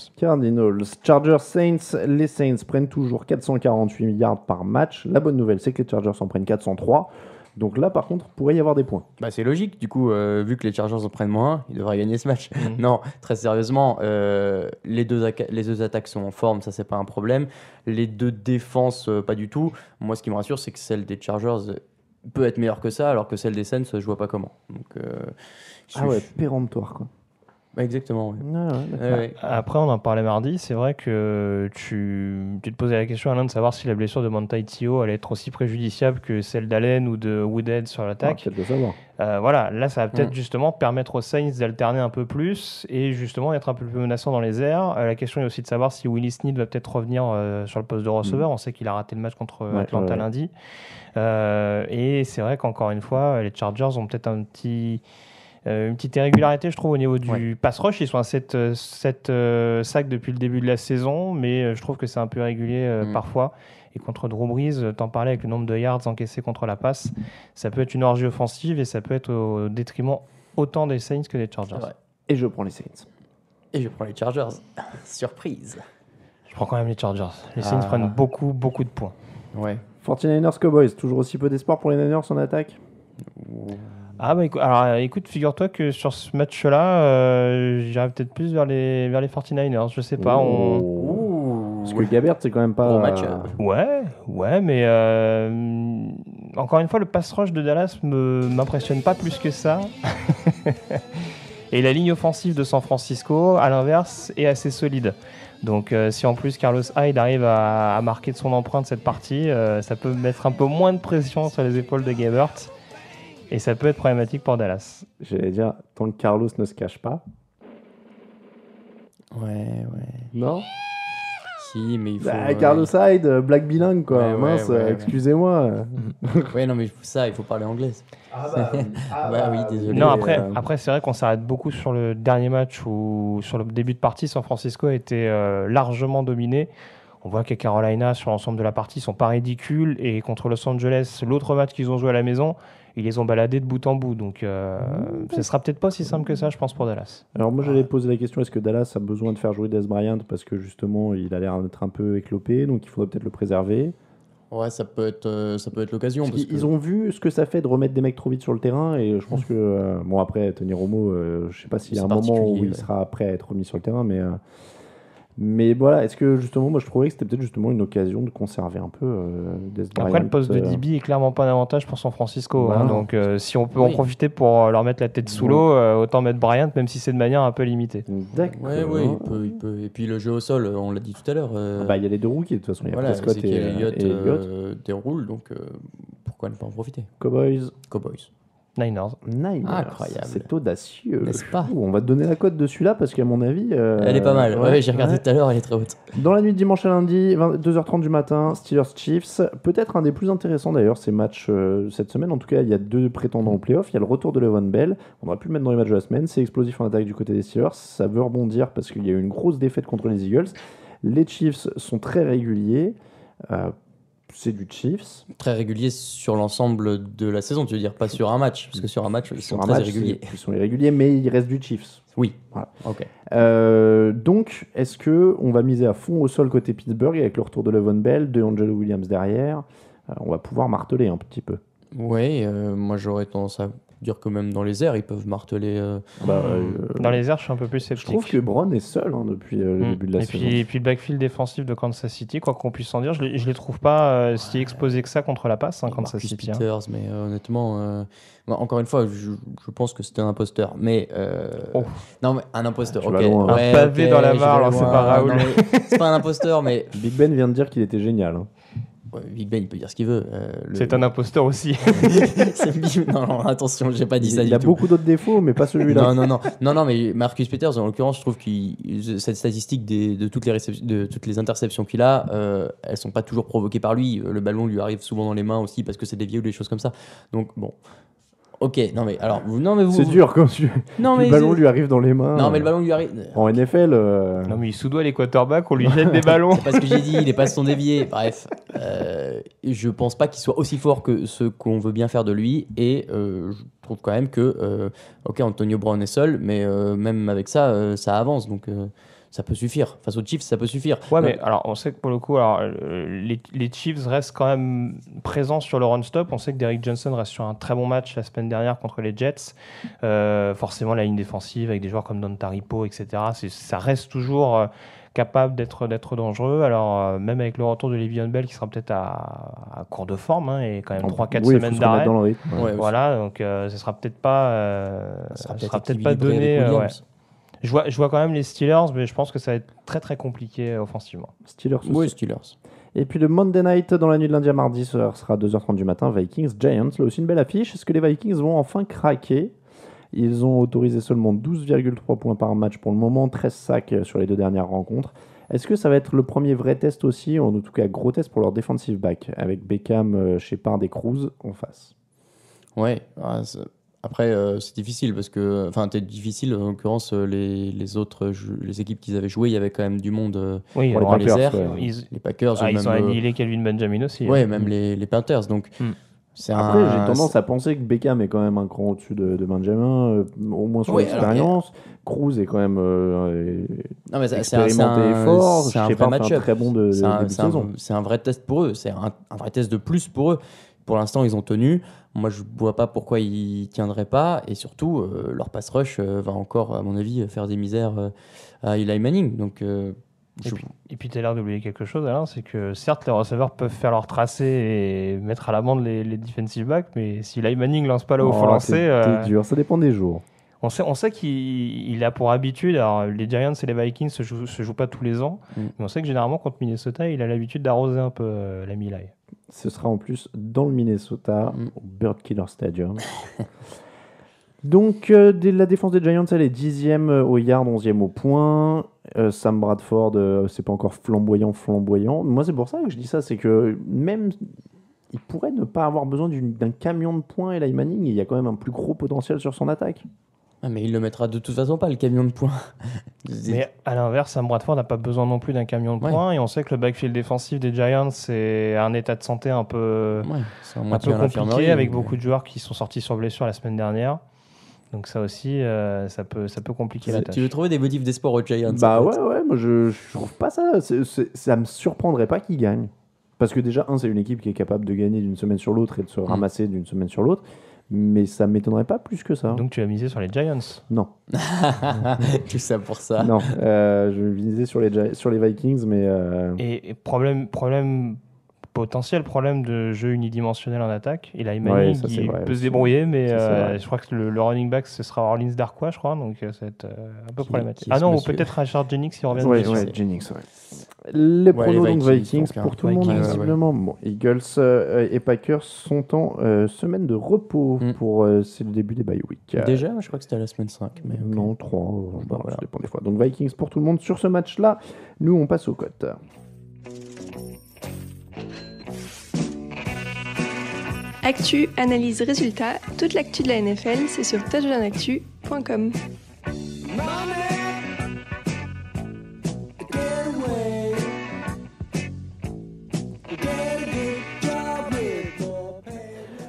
Chargers, Saints. Les Saints prennent toujours 448 yards par match. La bonne nouvelle, c'est que les Chargers en prennent 403. Donc là, par contre, pourrait y avoir des points. C'est logique, du coup, vu que les Chargers en prennent moins, ils devraient gagner ce match. Non, très sérieusement, les deux attaques sont en forme, ça c'est pas un problème. Les deux défenses, pas du tout. Moi, ce qui me rassure, c'est que celle des Chargers peut être meilleure que ça, alors que celle des Saints, je vois pas comment. Donc, péremptoire, quoi. Exactement. Oui. Ouais. Après, on en parlait mardi. C'est vrai que tu te posais la question, Alain, de savoir si la blessure de Manti Te'o allait être aussi préjudiciable que celle d'Allen ou de Woodhead sur l'attaque. Peut-être le savoir. Voilà, là, ça va peut-être justement permettre aux Saints d'alterner un peu plus et justement d'être un peu plus menaçant dans les airs. La question est aussi de savoir si Willie Snead va peut-être revenir sur le poste de receveur. On sait qu'il a raté le match contre Atlanta lundi. Et c'est vrai qu'encore une fois, les Chargers ont peut-être une petite irrégularité, je trouve, au niveau du pass rush. Ils sont à 7 sacs depuis le début de la saison, mais je trouve que c'est un peu irrégulier parfois. Et contre Drew Brees, t'en parlais avec le nombre de yards encaissés contre la passe, ça peut être une orgie offensive et ça peut être au détriment autant des Saints que des Chargers. Et je prends les Saints. Et je prends les Chargers. Surprise. Je prends quand même les Chargers. Les Saints prennent beaucoup de points. Ouais. 49ers Cowboys, toujours aussi peu d'espoir pour les Niners en attaque? Alors écoute, figure-toi que sur ce match-là, j'irais peut-être plus vers les 49ers, je sais pas. Parce que Gabbert, c'est quand même pas... Gros match. Ouais, mais encore une fois, le pass rush de Dallas m'impressionne pas plus que ça. Et la ligne offensive de San Francisco, à l'inverse, est assez solide. Donc si en plus Carlos Hyde arrive à marquer de son empreinte cette partie, ça peut mettre un peu moins de pression sur les épaules de Gabbert. Et ça peut être problématique pour Dallas. J'allais dire, tant que Carlos ne se cache pas. Ouais. Non? Si, mais il faut... Carlos Hyde, black bilingue, quoi. Mince, excusez-moi. Ouais, non, mais ça, il faut parler anglais. Oui, désolé. Non, après c'est vrai qu'on s'arrête beaucoup sur le dernier match où, sur le début de partie, San Francisco a été largement dominé. On voit que Carolina, sur l'ensemble de la partie, sont pas ridicules. Et contre Los Angeles, l'autre match qu'ils ont joué à la maison, ils les ont baladés de bout en bout. Donc, ce sera peut-être pas aussi simple que ça, je pense, pour Dallas. Alors moi j'allais poser la question, est-ce que Dallas a besoin de faire jouer Dez Bryant parce que justement il a l'air d'être un peu éclopé, donc il faudrait peut-être le préserver. Ouais, ça peut être l'occasion. Parce qu'ils ont vu ce que ça fait de remettre des mecs trop vite sur le terrain et je pense que bon après Tony Romo, je sais pas s'il y a C'est un moment où il particulier, sera prêt à être remis sur le terrain, mais voilà, est-ce que justement, moi je trouvais que c'était peut-être justement une occasion de conserver un peu Dez Bryant. Après, le poste de DB est clairement pas un avantage pour San Francisco. Bah, donc, si on peut en profiter pour leur mettre la tête sous l'eau, autant mettre Bryant, même si c'est de manière un peu limitée. D'accord. Ouais, il peut. Et puis le jeu au sol, on l'a dit tout à l'heure. Il y a les deux rookies de toute façon, il y a voilà, Prescott et Elliott. déroule, donc pourquoi ne pas en profiter? Cowboys. Niners. Incroyable. C'est audacieux. N'est-ce pas? On va te donner la cote de celui-là parce qu'à mon avis... Elle est pas mal. Ouais, j'ai regardé tout à l'heure, elle est très haute. Dans la nuit de dimanche à lundi, 2h30 du matin, Steelers-Chiefs. Peut-être un des plus intéressants d'ailleurs, ces matchs cette semaine. En tout cas, il y a deux prétendants au playoff. Il y a le retour de Le'Veon Bell. On aurait pu le mettre dans les matchs de la semaine. C'est explosif en attaque du côté des Steelers. Ça veut rebondir parce qu'il y a eu une grosse défaite contre les Eagles. Les Chiefs sont très réguliers. C'est du Chiefs. Très régulier sur l'ensemble de la saison, tu veux dire, pas sur un match, parce que sur un match, ils sont très irréguliers. Ils sont irréguliers, mais il reste du Chiefs. Oui. Voilà. Ok. Donc, est-ce que on va miser à fond au sol côté Pittsburgh avec le retour de Le'Veon Bell, de Angelo Williams derrière? On va pouvoir marteler un petit peu. Oui, moi j'aurais tendance à dire que même dans les airs, ils peuvent marteler. Dans les airs, je suis un peu plus Je sceptique. trouve que Brown est seul depuis le début de la saison. Et puis le backfield défensif de Kansas City, quoi qu'on puisse en dire, je les trouve pas si exposés que ça contre la passe, Kansas Marcus City. Peters, mais honnêtement, encore une fois, je pense que c'était un imposteur. Mais non, mais un imposteur. Tu Ok. vas loin. Un pavé dans la mare, alors c'est pas Raoul. Non, mais c'est pas un imposteur, mais Big Ben vient de dire qu'il était génial. Big Ben, il peut dire ce qu'il veut. C'est un imposteur aussi. Non, attention, j'ai pas dit ça Il du a tout. beaucoup d'autres défauts, mais pas celui-là. Non, mais Marcus Peters, en l'occurrence, je trouve que cette statistique de toutes les interceptions qu'il a, elles sont pas toujours provoquées par lui. Le ballon lui arrive souvent dans les mains aussi parce que c'est dévié ou des choses comme ça. Donc bon. Ok, non mais alors, c'est dur quand le ballon lui arrive dans les mains. Non mais le ballon lui arrive. En NFL. Non mais il sous-doit les quarterbacks, on lui jette des ballons. C'est pas ce que j'ai dit, les passes sont déviées. Bref, je pense pas qu'il soit aussi fort que ce qu'on veut bien faire de lui. Et je trouve quand même que, ok, Antonio Brown est seul, mais même avec ça, ça avance. Donc ça peut suffire. Face aux Chiefs, ça peut suffire. Ouais, mais alors on sait que pour le coup, les Chiefs restent quand même présents sur le run-stop. On sait que Derrick Johnson reste sur un très bon match la semaine dernière contre les Jets. Forcément, la ligne défensive avec des joueurs comme Don Taripo, etc., ça reste toujours capable d'être dangereux. Alors, même avec le retour de Le'Veon Bell qui sera peut-être à court de forme, et quand même 3-4 semaines d'arrêt. Dans le rythme. Ouais, voilà, donc ce sera peut-être pas, ça sera peut-être pas donné. Je vois quand même les Steelers, mais je pense que ça va être très très compliqué offensivement. Steelers aussi. Oui, Steelers. Et puis le Monday Night dans la nuit de lundi à mardi, ça sera 2h30 du matin, Vikings-Giants. Là aussi une belle affiche. Est-ce que les Vikings vont enfin craquer? Ils ont autorisé seulement 12,3 points par match pour le moment, 13 sacs sur les deux dernières rencontres. Est-ce que ça va être le premier vrai test aussi, en tout cas gros test pour leur defensive back, avec Beckham, Shepard et Cruz en face? Ouais, après c'est difficile parce que, enfin, c'est difficile en l'occurrence les autres les équipes qu'ils avaient joué, il y avait quand même du monde pour les Packers, airs. Les Packers, ils ont annihilé Kelvin Benjamin aussi. Ouais, même les Panthers. Donc après, j'ai tendance à penser que Beckham est quand même un cran au-dessus de Benjamin, au moins sur l'expérience. Cruz est quand même non, mais expérimenté et fort. C'est un vrai match-up. Très bon de saison. C'est un vrai test pour eux. C'est un vrai test de plus pour eux. Pour l'instant, ils ont tenu. Moi, je ne vois pas pourquoi ils ne tiendraient pas. Et surtout, leur pass rush va encore, à mon avis, faire des misères à Eli Manning. Donc, et puis tu as l'air d'oublier quelque chose, Alain, c'est que certes, les receveurs peuvent faire leur tracé et mettre à l'amende les defensive backs, mais si Eli Manning lance pas là où il faut lancer... C'est dur, ça dépend des jours. On sait qu'il a pour habitude, alors les Giants et les Vikings se jouent pas tous les ans, mais on sait que généralement contre Minnesota, il a l'habitude d'arroser un peu l'ami Eli. Ce sera en plus dans le Minnesota, au Bird Killer Stadium. Donc la défense des Giants, elle est 10e au yard, 11e au point. Sam Bradford, c'est pas encore flamboyant. Moi, c'est pour ça que je dis ça, c'est que même il pourrait ne pas avoir besoin d'un camion de points, Eli Manning, il y a quand même un plus gros potentiel sur son attaque. Ah, mais il le mettra de toute façon pas, le camion de points. Mais à l'inverse, Sam Bradford n'a pas besoin non plus d'un camion de Ouais. points. Et on sait que le backfield défensif des Giants, c'est un état de santé un peu, Ouais, c'est un moitié peu à l'infirmerie, compliqué, avec mais- beaucoup de joueurs qui sont sortis sur blessure la semaine dernière. Donc ça aussi, ça peut compliquer la tâche. Tu veux trouver des motifs d'espoir aux Giants? Bah en fait. ouais, moi je trouve pas ça. Ça me surprendrait pas qu'ils gagnent. Parce que déjà, c'est une équipe qui est capable de gagner d'une semaine sur l'autre et de se ramasser d'une semaine sur l'autre. Mais ça m'étonnerait pas plus que ça. Donc tu as misé sur les Giants. Non, Tout ça pour ça. non. Je visais sur les Vikings, mais Et problème potentiel problème de jeu unidimensionnel en attaque. Il a Ouais, Manning ça, qui c'est vrai peut se aussi. débrouiller, mais Ça, c'est vrai. je crois que le running back, ce sera Orleans Darkwa, je crois, donc ça va être un peu problématique. qui est Ah ce non, ou monsieur peut-être Richard Jennings qui revient de ouais, blessure. ouais, Jennings, ouais. Les pronos donc Vikings donc, hein. pour tout le monde, Vikings, visiblement. Bon, Eagles et Packers sont en semaine de repos pour c'est le début des bye week. Déjà, je crois que c'était à la semaine 5. Mais ok. Non, 3, Voilà. ça dépend des fois. Donc Vikings pour tout le monde sur ce match-là. Nous, on passe aux cotes. Actu, analyse, résultat, toute l'actu de la NFL, c'est sur touchdownactu.com.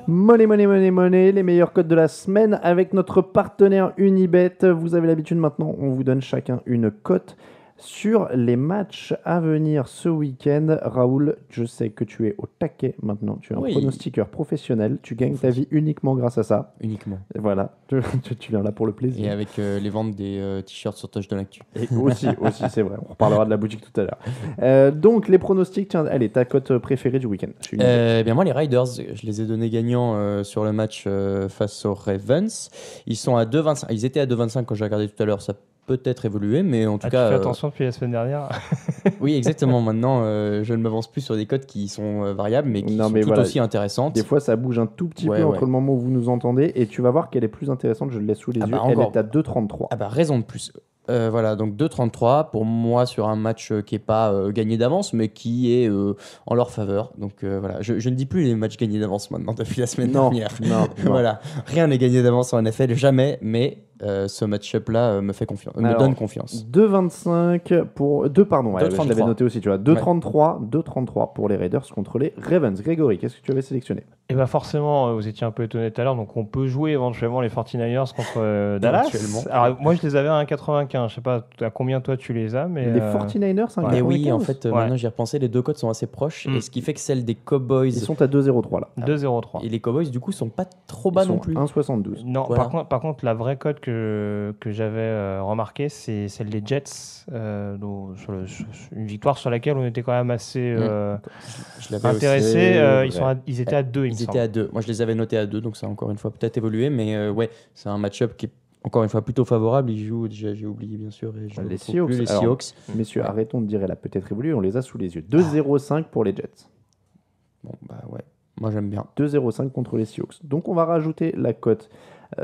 Money, les meilleurs codes de la semaine avec notre partenaire Unibet. Vous avez l'habitude maintenant, on vous donne chacun une cote sur les matchs à venir ce week-end. Raoul, je sais que tu es au taquet maintenant. Tu es un Oui. pronostiqueur professionnel. Tu gagnes ta vie uniquement grâce à ça. Uniquement. Et voilà, tu viens là pour le plaisir. Et avec les ventes des t-shirts sur Touch de l'actu. Et aussi, c'est vrai. On reparlera de la boutique tout à l'heure. Donc, les pronostics, tiens, allez, ta cote préférée du week-end. Je suis une- Bien moi les Riders, je les ai donnés gagnants sur le match face aux Ravens. Ils sont à 2,25. Ils étaient à 2,25 quand j'ai regardé tout à l'heure. Ça peut-être évolué, mais en tout Ah, cas, tu fais attention depuis la semaine dernière. oui exactement. Maintenant, je ne m'avance plus sur des cotes qui sont variables, mais qui Non, sont mais tout voilà. aussi intéressantes. Des fois, ça bouge un tout petit Ouais, peu ouais. entre le moment où vous nous entendez et tu vas voir qu'elle est plus intéressante. Je le laisse sous les Ah yeux. bah, Elle encore. est à 2,33. Ah bah raison de plus. Voilà, donc 2,33 pour moi sur un match qui n'est pas gagné d'avance, mais qui est en leur faveur. Donc voilà, je ne dis plus les matchs gagnés d'avance maintenant depuis la semaine Non, dernière. non. Voilà, rien n'est gagné d'avance en NFL, jamais, mais ce match-up-là me fait confiance, me Alors, donne confiance. 2,25 pour... 2, pardon, ouais, je 2,33. l'avais noté aussi, tu vois. 2,33 pour les Raiders contre les Ravens. Grégory, qu'est-ce que tu avais sélectionné? Et bien forcément, vous étiez un peu étonné tout à l'heure, donc on peut jouer éventuellement les 49ers contre Dallas. Éventuellement. Alors moi je les avais à 1,95, je sais pas à combien toi tu les as, mais Les 49ers, Mais oui, 1,95. en fait, Ouais. maintenant j'y ai repensé, les deux cotes sont assez proches, Mm. et ce qui fait que celles des Cowboys Ils sont à 2,03 là. 2,03. et les Cowboys, du coup, sont pas trop Ils bas sont non plus. 1,72. Non, Voilà. par contre, la vraie cote que j'avais remarquée, c'est celle des Jets, sur une victoire sur laquelle on était quand même assez Je l'avais aussi. intéressés. vrai. Ils étaient à 2, il me Ils étaient semble. à 2. Moi, je les avais notés à 2, donc ça a encore une fois peut-être évolué. Mais ouais, c'est un match-up qui est encore une fois plutôt favorable. Ils jouent, déjà, j'ai oublié bien sûr. Et je Les retrouve Seahawks. plus les Alors, Seahawks. Messieurs, Ouais. arrêtons de dire elle a peut-être évolué, on les a sous les yeux. 2,05 pour les Jets. Bon, bah ouais, moi j'aime bien. 2,05 contre les Seahawks. Donc on va rajouter la cote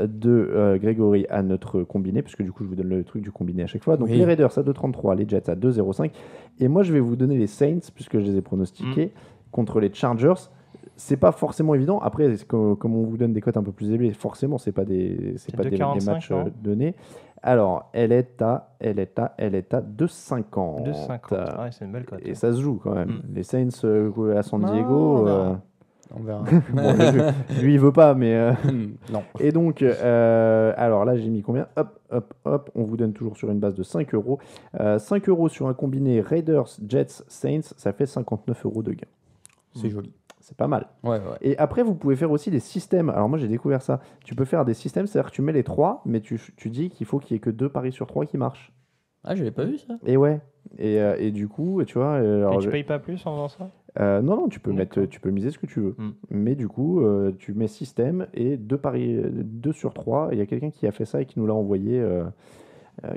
de Grégory à notre combiné, puisque du coup je vous donne le truc du combiné à chaque fois. Donc Oui. les Raiders à 2,33, les Jets à 2,05. Et moi je vais vous donner les Saints, puisque je les ai pronostiqués, contre les Chargers. C'est pas forcément évident. Après, comme on vous donne des cotes un peu plus élevées, forcément, c'est pas des des 2,45, matchs non donnés. Alors, elle est à 2,50. 2,50. Ah ouais, c'est une belle cote. Et ça se joue quand même. Mm. Les Saints à San Non, Diego. on verra. On verra. Bon, lui, il veut pas, mais. non. Et donc, alors là, j'ai mis combien? Hop, on vous donne toujours sur une base de 5 euros. 5 euros sur un combiné Raiders, Jets, Saints, ça fait 59 euros de gain. C'est joli. C'est pas mal. Ouais, ouais. Et après, vous pouvez faire aussi des systèmes. Alors moi, j'ai découvert ça. Tu peux faire des systèmes, c'est-à-dire que tu mets les 3, mais tu dis qu'il faut qu'il y ait que 2 paris sur 3 qui marchent. Ah, j'avais pas vu ça. Et ouais. Et du coup, tu vois... alors, Et tu payes pas plus en faisant ça? non, tu peux D'accord. tu peux miser ce que tu veux. Mm. Mais du coup, tu mets système et 2 paris, 2 sur 3. Il y a quelqu'un qui a fait ça et qui nous l'a envoyé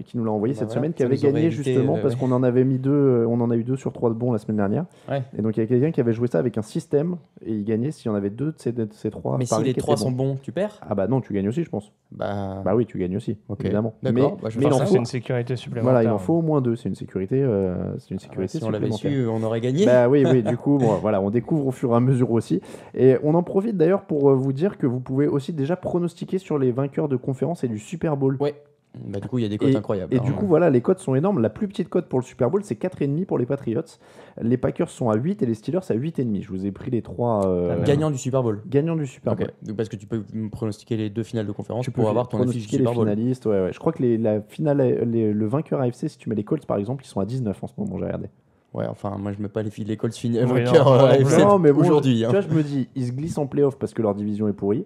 qui nous l'a envoyé cette voilà, semaine, qui ça avait nous aurait gagné évité, justement parce ouais. qu'on en avait mis 2, on en a eu 2 sur 3 de bons la semaine dernière. Ouais. Et donc il y a quelqu'un qui avait joué ça avec un système et il gagnait s'il y en avait 2 de ces 3. Mais si les 3 sont bons, tu perds? Ah bah non, tu gagnes aussi, je pense. Bah oui, tu gagnes aussi, ok. évidemment. D'accord, bah, je vais mais faire il en ça. C'est une sécurité supplémentaire. Voilà, il en faut au moins 2. C'est une sécurité, Si on l'avait supplémentaire. su, on aurait gagné. Bah oui, du coup, bon, voilà, on découvre au fur et à mesure aussi. Et on en profite d'ailleurs pour vous dire que vous pouvez aussi déjà pronostiquer sur les vainqueurs de conférence et du Super Bowl. Ouais. Bah, du coup, il y a des cotes incroyables. Et du coup, voilà, les cotes sont énormes. La plus petite cote pour le Super Bowl, c'est 4,5 pour les Patriots. Les Packers sont à 8 et les Steelers à 8,5. Je vous ai pris les 3 gagnants du Super Bowl. gagnants du Super Bowl. Ok. Donc, parce que tu peux me pronostiquer les 2 finales de conférence Tu peux pour avoir ton affiche du pronostiquer les Super Bowl. finalistes. Ouais. Je crois que la finale, le vainqueur AFC, si tu mets les Colts par exemple, ils sont à 19 en ce moment, j'ai regardé. Ouais, enfin, moi je mets pas les Colts Oui, vainqueurs non, AFC Non, mais bon, aujourd'hui. Tu hein. vois, je me dis, ils se glissent en playoff parce que leur division est pourrie.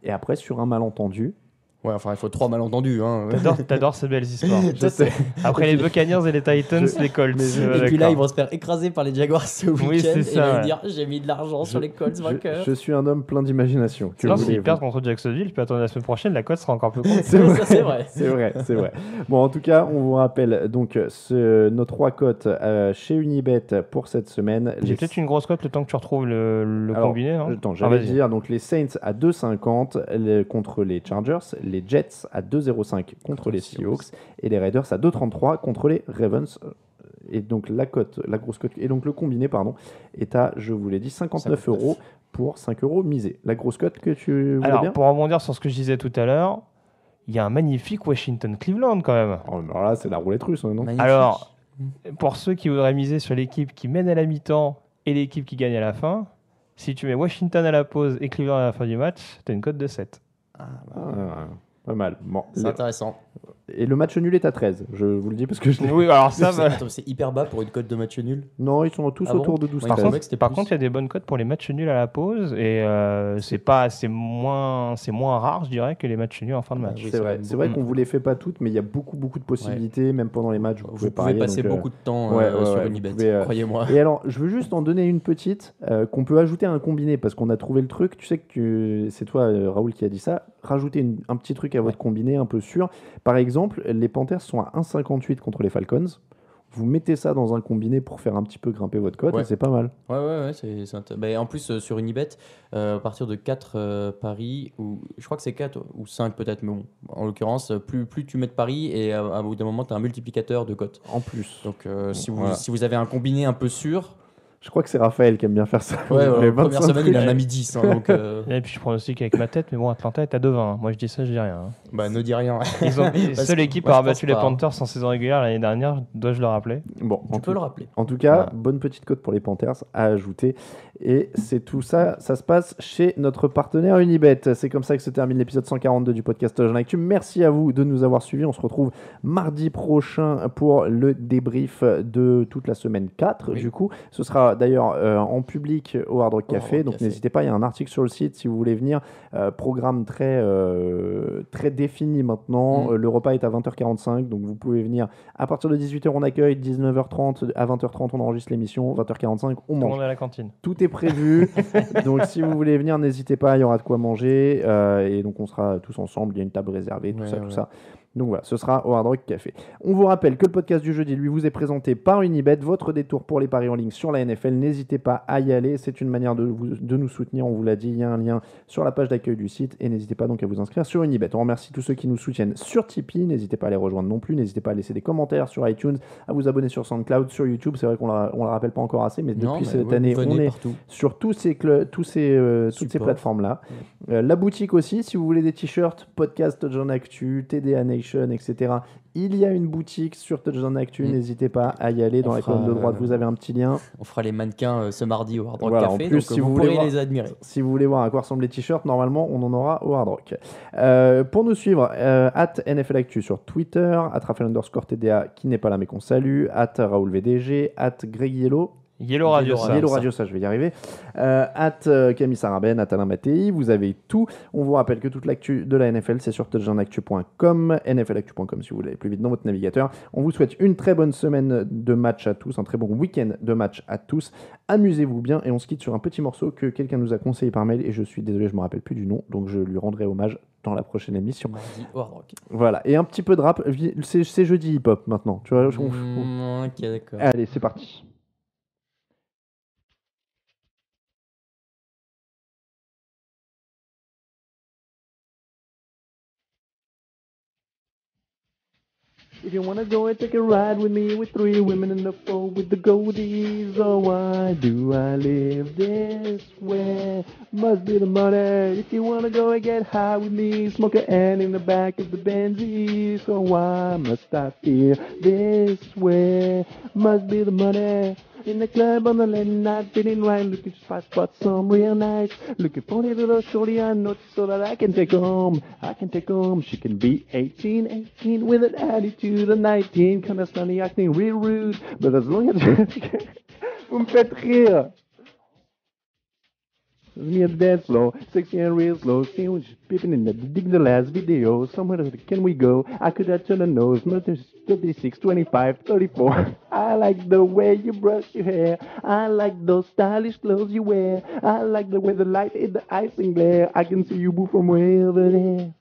Et après, sur un malentendu, Ouais, enfin, il faut 3 malentendus. Hein. T'adores ces belles histoires. je sais. Après les Buccaneers et les Titans, les Colts. Et puis là, ils vont se faire écraser par les Jaguars ce week-end. Oui, c'est et ça, ils vont ouais. dire j'ai mis de l'argent sur les Colts vainqueurs. Je suis un homme plein d'imagination. Que Sinon, voulez-vous. s'ils perdent contre Jacksonville, tu peux attendre la semaine prochaine, la cote sera encore plus courte. C'est Oui, vrai. ça, c'est vrai. C'est vrai. Bon, en tout cas, on vous rappelle donc nos 3 cotes chez Unibet pour cette semaine. J'ai peut-être une grosse cote le temps que tu retrouves le Alors, combiné. Non Attends, Ah, j'allais vas-y. dire donc les Saints à 2,50 contre les Chargers, les Jets à 2,05 contre les Seahawks et les Raiders à 2,33 contre les Ravens. Et donc la grosse cote, et donc le combiné, pardon, est à, je vous l'ai dit, 59 € pour 5 € misés. La grosse cote que tu voulais Alors, bien. pour rebondir sur ce que je disais tout à l'heure, il y a un magnifique Washington-Cleveland quand même. Oh, alors là, c'est la roulette russe, non? Magnifique. Alors, pour ceux qui voudraient miser sur l'équipe qui mène à la mi-temps et l'équipe qui gagne à la fin, si tu mets Washington à la pause et Cleveland à la fin du match, tu as une cote de 7. Pas mal. Bon, C'est intéressant. et le match nul est à 13. Je vous le dis parce que je l'ai. Oui, alors ça va. Attends, c'est hyper bas pour une cote de match nul. Non, ils sont tous Ah bon autour de 12. Moi, il me semblait que c'était Par plus. contre, il y a des bonnes cotes pour les matchs nuls à la pause et c'est moins rare, je dirais, que les matchs nuls en fin de match. oui, C'est vrai. C'est vrai qu'on vous les fait pas toutes, mais il y a beaucoup de possibilités, même pendant les matchs. Vous pouvez Vous pouvez parier, passer donc, beaucoup de temps ouais, sur vous Unibet, pouvez, croyez-moi. Et alors, je veux juste en donner une petite qu'on peut ajouter à un combiné parce qu'on a trouvé le truc. Tu sais que c'est toi, Raoul, qui a dit ça. Rajouter un petit truc à votre combiné un peu sûr. Par exemple, les Panthers sont à 1,58 contre les Falcons. Vous mettez ça dans un combiné pour faire un petit peu grimper votre cote Ouais. et c'est pas mal. Ouais, en plus, sur Unibet, à partir de 4 paris, ou je crois que c'est 4 ou 5 peut-être, mais bon, en l'occurrence, plus tu mets de paris, et à bout d'un moment, tu as un multiplicateur de cotes. En plus. Donc, si Voilà. vous avez un combiné un peu sûr, Je crois que c'est Raphaël qui aime bien faire ça. ouais, Les la première 25 semaine, il en a trucs. mis 10. Hein, donc, Et puis je pronostique avec ma tête, mais bon, Atlanta est à 2,20. Moi je dis ça, je dis rien. bah, ne dis rien. Ils ont Parce seule que équipe moi, à je avoir battu pense les pas. Panthers en saison régulière l'année dernière, dois-je le rappeler. Bon, Tu peux le rappeler. En tout cas, Voilà. bonne petite cote pour les Panthers à ajouter. Et c'est tout ça, ça se passe chez notre partenaire Unibet. C'est comme ça que se termine l'épisode 142 du podcast Touchdown Actu. Merci à vous de nous avoir suivis. On se retrouve mardi prochain pour le débrief de toute la semaine 4. Oui. Du coup, ce sera d'ailleurs en public au Hard Rock Au Hard Café. Rock Donc Café. n'hésitez pas, il y a un article sur le site si vous voulez venir. Programme très défini maintenant. Le repas est à 20h45, donc vous pouvez venir à partir de 18h. On accueille, 19h30 à 20h30 on enregistre l'émission, 20h45 on Tout le mange. monde à la cantine. Tout est prévu, donc si vous voulez venir, n'hésitez pas, il y aura de quoi manger et donc on sera tous ensemble. Il y a une table réservée, tout ça. Donc voilà, ce sera au Hard Rock Café. On vous rappelle que le podcast du jeudi, lui, vous est présenté par Unibet, votre détour pour les paris en ligne sur la NFL. N'hésitez pas à y aller, c'est une manière de nous soutenir, on vous l'a dit, il y a un lien sur la page d'accueil du site et n'hésitez pas donc à vous inscrire sur Unibet. On remercie tous ceux qui nous soutiennent sur Tipeee, n'hésitez pas à les rejoindre non plus, n'hésitez pas à laisser des commentaires sur iTunes, à vous abonner sur SoundCloud, sur YouTube, c'est vrai qu'on ne le rappelle pas encore assez, mais depuis cette année, on est partout. sur toutes ces Support. plateformes-là. La boutique aussi, si vous voulez des t-shirts, podcast Touchdown Actu, TDA Nation, etc. Il y a une boutique sur Touchdown Actu, n'hésitez pas à y aller. Dans On la fera, colonne de droite, vous avez un petit lien. On fera les mannequins ce mardi au Hard Rock Voilà, Café, en plus, donc si vous vous voulez pourrez voir- les admirer. Si vous voulez voir à quoi ressemblent les t-shirts, normalement, on en aura au Hard Rock. Pour nous suivre, @NFL Actu sur Twitter, @Raphaël_TDA, qui n'est pas là mais qu'on salue, @RaoulVDG, @GregYellow. Yellow Radio, ça. Yellow Radio, ça, je vais y arriver. Camille Sarabène, Alain Mattei, vous avez tout. On vous rappelle que toute l'actu de la NFL, c'est sur touchdownactu.com, nflactu.com si vous voulez aller plus vite dans votre navigateur. On vous souhaite une très bonne semaine de match à tous, un très bon week-end de match à tous. Amusez-vous bien et on se quitte sur un petit morceau que quelqu'un nous a conseillé par mail et je suis désolé, je me rappelle plus du nom, donc je lui rendrai hommage dans la prochaine émission. Mardi Hard Rock. Voilà, et un petit peu de rap, c'est jeudi hip-hop maintenant, tu vois. Ok, d'accord. Allez, c'est parti. If you wanna go and take a ride with me, with 3 women in the 4 with the goldies, oh why do I live this way? Must be the money. If you wanna go and get high with me, smoke a hand in the back of the Benzie, so why must I feel this way? Must be the money. In the club on the late night, feeling right, looking to find spots some real nice. Looking for a little shorty I know so that I can take home. I can take home. She can be 18 with an attitude of 19, kinda sunny, acting real rude. But as long as vous me faites rire. Me at the dance floor, sexy and real slow. See when she's peeping in the last video. Somewhere can we go? I could have turned a nose. 36, 25, 34. I like the way you brush your hair. I like those stylish clothes you wear. I like the way the light hit the icing glare. I can see you move from way over there.